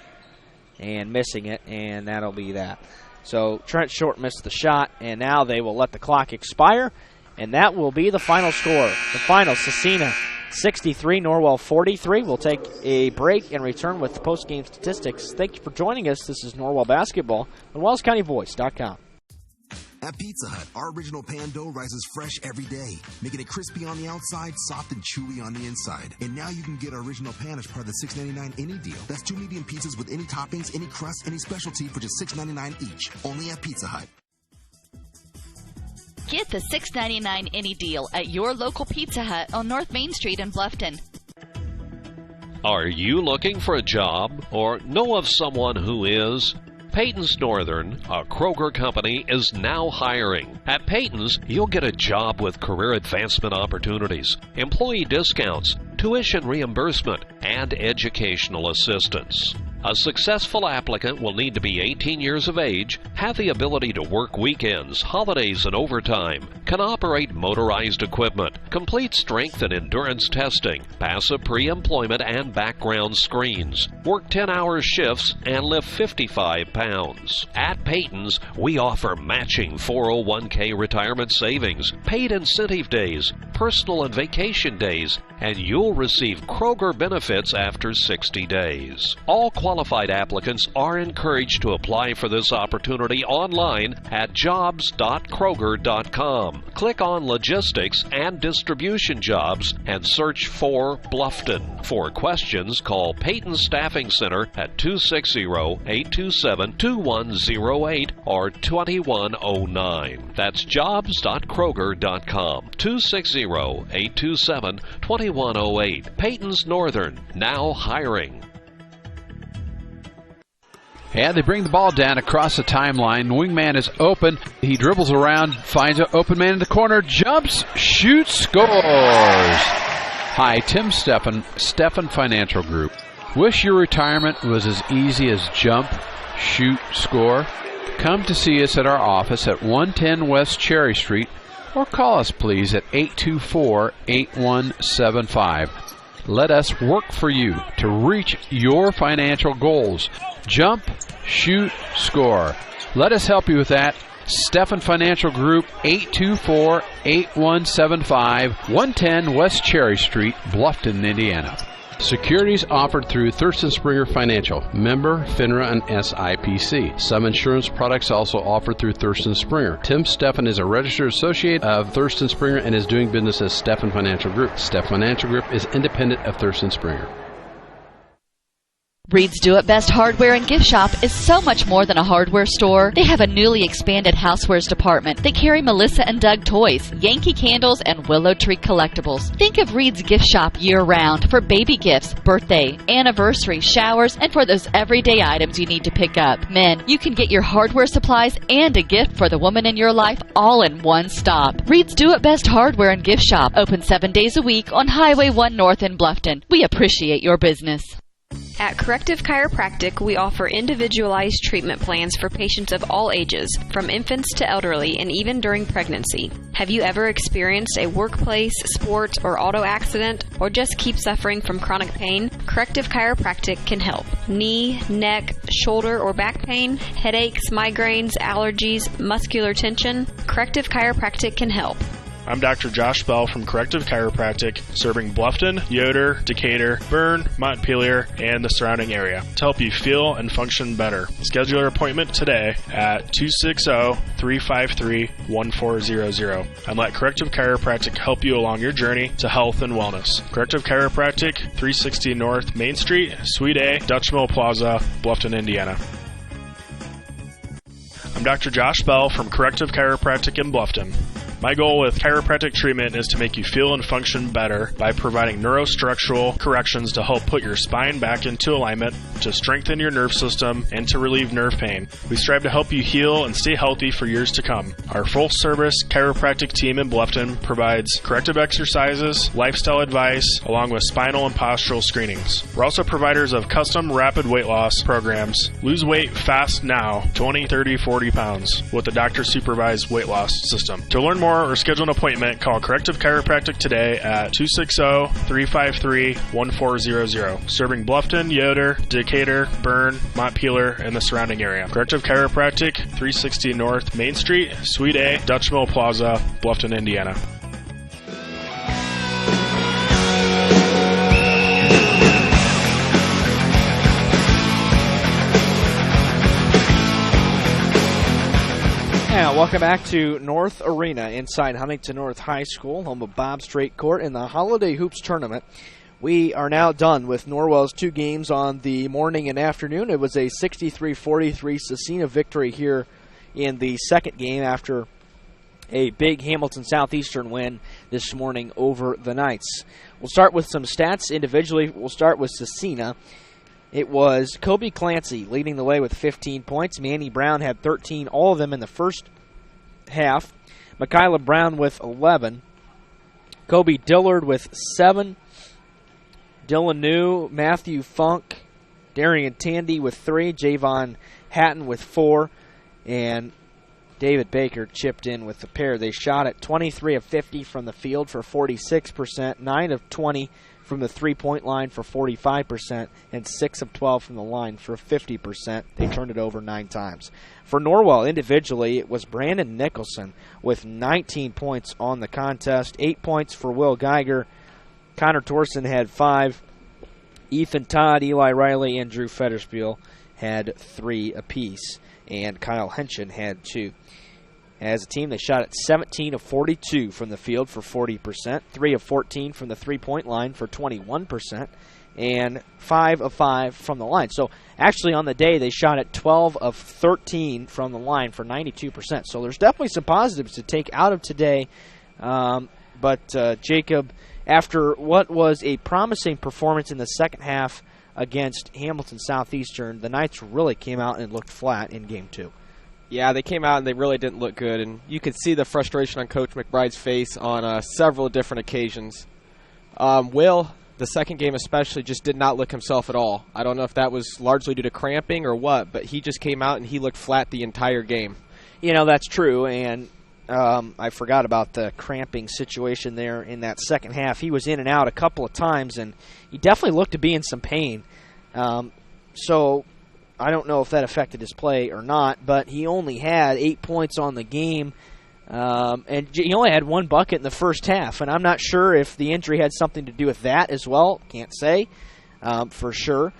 Speaker 2: and missing it, and that'll be that. So Trent Short missed the shot, and now they will let the clock expire, and that will be the final score. The final, Scecina 63, Norwell 43. We'll take a break and return with post-game statistics. Thank you for joining us. This is Norwell Basketball on WellsCountyVoice.com.
Speaker 8: At Pizza Hut, our original pan dough rises fresh every day, making it crispy on the outside, soft and chewy on the inside. And now you can get our original pan as part of the $6.99 any deal. That's 2 medium pizzas with any toppings, any crust, any specialty for just $6.99 each. Only at Pizza Hut.
Speaker 1: Get the $6.99 any deal at your local Pizza Hut on North Main Street in Bluffton.
Speaker 16: Are you looking for a job or know of someone who is? Peyton's Northern, a Kroger company, is now hiring. At Peyton's, you'll get a job with career advancement opportunities, employee discounts, tuition reimbursement, and educational assistance. A successful applicant will need to be 18 years of age, have the ability to work weekends, holidays, and overtime, can operate motorized equipment, complete strength and endurance testing, pass a pre-employment and background screens, work 10-hour shifts, and lift 55 pounds. At Peyton's, we offer matching 401k retirement savings, paid incentive days, personal and vacation days, and you'll receive Kroger benefits after 60 days. All qualified applicants are encouraged to apply for this opportunity online at jobs.kroger.com. Click on Logistics and Distribution Jobs and search for Bluffton. For questions, call Peyton Staffing Center at 260-827-2108 or 2109. That's jobs.kroger.com. 260-827-2108. Peyton's Northern, now hiring.
Speaker 18: And they bring the ball down across the timeline. Wingman is open. He dribbles around, finds an open man in the corner, jumps, shoots, scores. Hi, Tim Steffen Financial Group. Wish your retirement was as easy as jump, shoot, score. Come to see us at our office at 110 West Cherry Street, or call us please at 824-8175. Let us work for you to reach your financial goals. Jump, shoot, score. Let us help you with that. Stephan Financial Group, 824-8175, 110 West Cherry Street, Bluffton, Indiana. Securities offered through Thurston Springer Financial, member FINRA and SIPC. Some insurance products also offered through Thurston Springer. Tim Stephan is a registered associate of Thurston Springer and is doing business as Stephan Financial Group. Stephan Financial Group is independent of Thurston Springer.
Speaker 1: Reed's Do It Best Hardware and Gift Shop is so much more than a hardware store. They have a newly expanded housewares department. They carry Melissa and Doug toys, Yankee candles, and Willow Tree collectibles. Think of Reed's Gift Shop year-round for baby gifts, birthday, anniversary, showers, and for those everyday items you need to pick up. Men, you can get your hardware supplies and a gift for the woman in your life all in one stop. Reed's Do It Best Hardware and Gift Shop, open 7 days a week on Highway 1 North in Bluffton. We appreciate your business.
Speaker 17: At Corrective Chiropractic, we offer individualized treatment plans for patients of all ages, from infants to elderly, and even during pregnancy. Have you ever experienced a workplace, sports, or auto accident, or just keep suffering from chronic pain? Corrective Chiropractic can help. Knee, neck, shoulder, or back pain, headaches, migraines, allergies, muscular tension? Corrective Chiropractic can help.
Speaker 19: I'm Dr. Josh Bell from Corrective Chiropractic, serving Bluffton, Yoder, Decatur, Bern, Montpelier, and the surrounding area to help you feel and function better. Schedule your appointment today at 260-353-1400 and let Corrective Chiropractic help you along your journey to health and wellness. Corrective Chiropractic, 360 North Main Street, Suite A, Dutch Mill Plaza, Bluffton, Indiana. I'm Dr. Josh Bell from Corrective Chiropractic in Bluffton. My goal with chiropractic treatment is to make you feel and function better by providing neurostructural corrections to help put your spine back into alignment, to strengthen your nerve system, and to relieve nerve pain. We strive to help you heal and stay healthy for years to come. Our full-service chiropractic team in Bluffton provides corrective exercises, lifestyle advice, along with spinal and postural screenings. We're also providers of custom rapid weight loss programs. Lose weight fast now, 20, 30, 40 pounds, with a doctor-supervised weight loss system. To learn more or schedule an appointment, call Corrective Chiropractic today at 260-353-1400. Serving Bluffton, Yoder, Decatur, Bern, Montpelier, and the surrounding area. Corrective Chiropractic, 360 North Main Street, Suite A, Dutch Mill Plaza, Bluffton, Indiana.
Speaker 2: Welcome back to North Arena inside Huntington North High School, home of Bob Straight Court in the Holiday Hoops Tournament. We are now done with Norwell's 2 games on the morning and afternoon. It was a 63-43 Scecina victory here in the second game after a big Hamilton Southeastern win this morning over the Knights. We'll start with some stats individually. We'll start with Scecina. It was Kobe Clancy leading the way with 15 points. Manny Brown had 13, all of them in the first half. Michaela Brown with 11. Kobe Dillard with 7. Dylan New, Matthew Funk, Darian Tandy with 3. Javon Hatton with 4. And David Baker chipped in with the pair. They shot at 23 of 50 from the field for 46%, 9 of 20 from the three-point line for 45%, and 6 of 12 from the line for 50%. They turned it over 9 times. For Norwell individually, it was Brandon Nicholson with 19 points on the contest, 8 points for Will Geiger. Connor Torson had 5. Ethan Todd, Eli Riley, and Drew Federspiel had 3 apiece, and Kyle Henshin had 2. As a team, they shot at 17 of 42 from the field for 40%, 3 of 14 from the three-point line for 21%, and 5 of 5 from the line. So actually on the day, they shot at 12 of 13 from the line for 92%. So there's definitely some positives to take out of today. But Jacob, after what was a promising performance in the second half against Hamilton Southeastern, the Knights really came out and looked flat in Game 2.
Speaker 20: Yeah, they came out and they really didn't look good, and you could see the frustration on Coach McBride's face on several different occasions. Will the second game especially, just did not look himself at all. I don't know if that was largely due to cramping or what, but he just came out and he looked flat the entire game.
Speaker 2: That's true, and I forgot about the cramping situation there in that second half. He was in and out a couple of times, and he definitely looked to be in some pain. So I don't know if that affected his play or not, but he only had 8 points on the game, and he only had one bucket in the first half, and I'm not sure if the injury had something to do with that as well. Can't say for sure.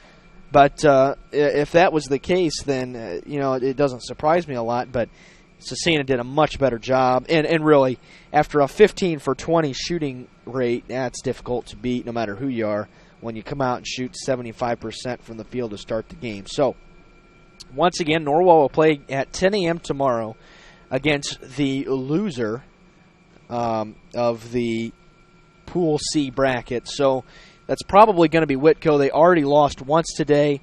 Speaker 2: But if that was the case, then it doesn't surprise me a lot, but Scecina did a much better job, and really, after a 15 for 20 shooting rate, that's difficult to beat no matter who you are when you come out and shoot 75% from the field to start the game. So, once again, Norwell will play at 10 a.m. tomorrow against the loser of the Pool C bracket. So, that's probably going to be Whitko. They already lost once today.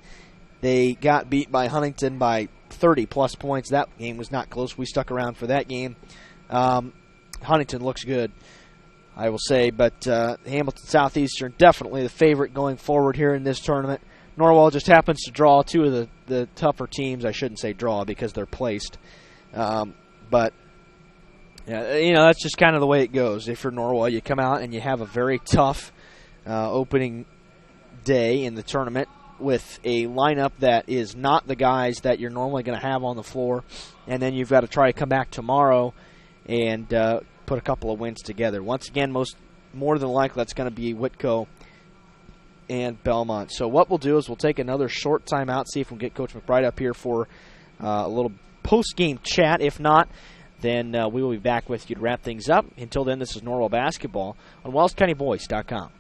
Speaker 2: They got beat by Huntington by 30-plus points. That game was not close. We stuck around for that game. Huntington looks good, I will say, but Hamilton Southeastern definitely the favorite going forward here in this tournament. Norwell just happens to draw two of the tougher teams. I shouldn't say draw because they're placed. But, that's just kind of the way it goes. If you're Norwell, you come out and you have a very tough opening day in the tournament with a lineup that is not the guys that you're normally going to have on the floor, and then you've got to try to come back tomorrow and put a couple of wins together. Once again, more than likely that's going to be Whitko and Belmont. So what we'll do is we'll take another short time out, see if we can get Coach McBride up here for a little post-game chat. If not, then we will be back with you to wrap things up. Until then, this is Norwell Basketball on WellsCountyVoice.com.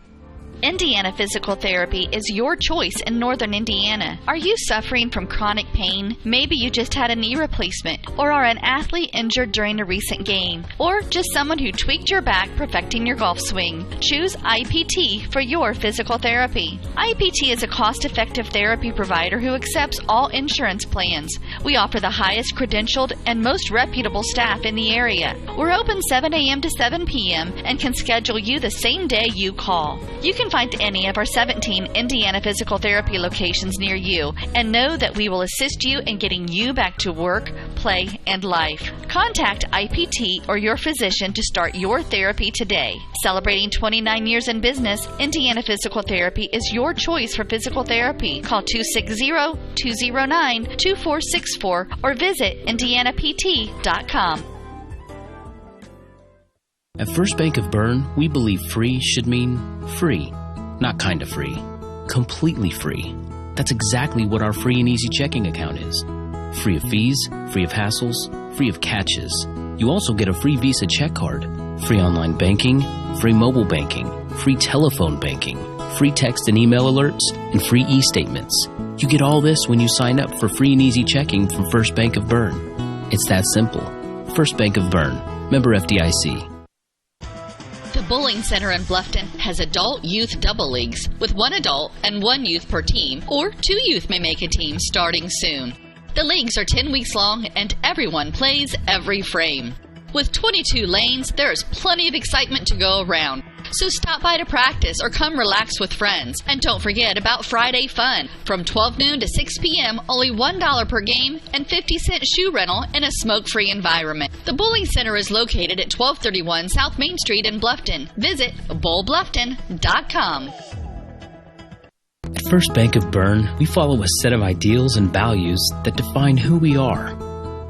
Speaker 1: Indiana Physical Therapy is your choice in northern Indiana. Are you suffering from chronic pain? Maybe you just had a knee replacement, or are an athlete injured during a recent game, or just someone who tweaked your back perfecting your golf swing. Choose IPT for your physical therapy. IPT is a cost-effective therapy provider who accepts all insurance plans. We offer the highest credentialed and most reputable staff in the area. We're open 7 a.m. to 7 p.m. and can schedule you the same day you call. You can find any of our 17 Indiana Physical Therapy locations near you and know that we will assist you in getting you back to work, play, and life. Contact IPT or your physician to start your therapy today. Celebrating 29 years in business, Indiana Physical Therapy is your choice for physical therapy. Call 260-209-2464 or visit indianapt.com.
Speaker 21: At First Bank of Bern, we believe free should mean free. Not kind of free. Completely free. That's exactly what our free and easy checking account is. Free of fees, free of hassles, free of catches. You also get a free Visa check card, free online banking, free mobile banking, free telephone banking, free text and email alerts, and free e-statements. You get all this when you sign up for free and easy checking from First Bank of Bern. It's that simple. First Bank of Bern. Member FDIC.
Speaker 1: The Bowling Center in Bluffton has adult youth double leagues with 1 adult and 1 youth per team, or 2 youth may make a team starting soon. The leagues are 10 weeks long and everyone plays every frame. With 22 lanes, there is plenty of excitement to go around. So stop by to practice or come relax with friends. And don't forget about Friday Fun. From 12 noon to 6 p.m., only $1 per game and 50-cent shoe rental in a smoke-free environment. The Bowling Center is located at 1231 South Main Street in Bluffton. Visit bowlbluffton.com.
Speaker 21: At First Bank of Bern, we follow a set of ideals and values that define who we are.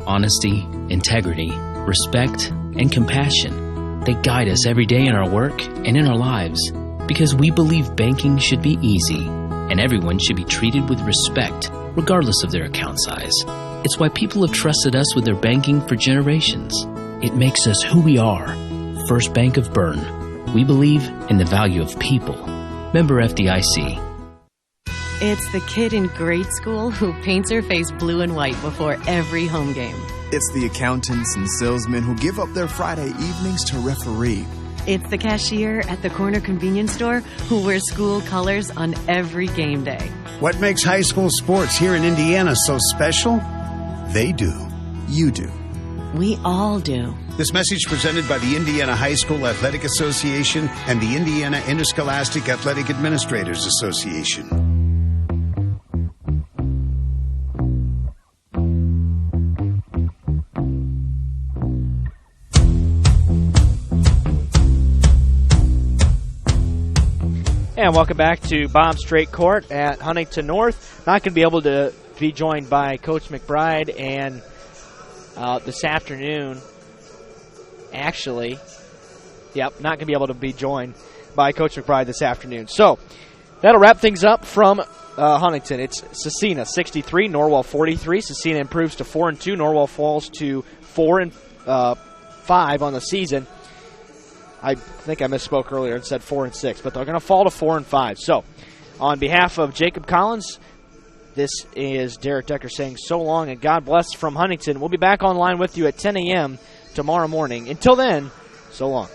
Speaker 21: Honesty, integrity, respect, and compassion. They guide us every day in our work and in our lives because we believe banking should be easy and everyone should be treated with respect regardless of their account size. It's why people have trusted us with their banking for generations. It makes us who we are. First Bank of Bern. We believe in the value of people. Member FDIC.
Speaker 22: It's the kid in grade school who paints her face blue and white before every home game.
Speaker 23: It's the accountants and salesmen who give up their Friday evenings to referee.
Speaker 22: It's the cashier at the corner convenience store who wears school colors on every game day.
Speaker 24: What makes high school sports here in Indiana so special? They do. You do.
Speaker 22: We all do.
Speaker 3: This message presented by the Indiana High School Athletic Association and the Indiana Interscholastic Athletic Administrators Association.
Speaker 2: And welcome back to Bob Strait Court at Huntington North. Not going to be able to be joined by Coach McBride and this afternoon. Actually, not going to be able to be joined by Coach McBride this afternoon. So that'll wrap things up from Huntington. It's Scecina 63, Norwell 43. Scecina improves to 4-2. Norwell falls to 4-5 on the season. I think I misspoke earlier and said 4-6, but they're going to fall to 4-5. So, on behalf of Jacob Collins, this is Derek Decker saying so long and God bless from Huntington. We'll be back online with you at 10 a.m. tomorrow morning. Until then, so long.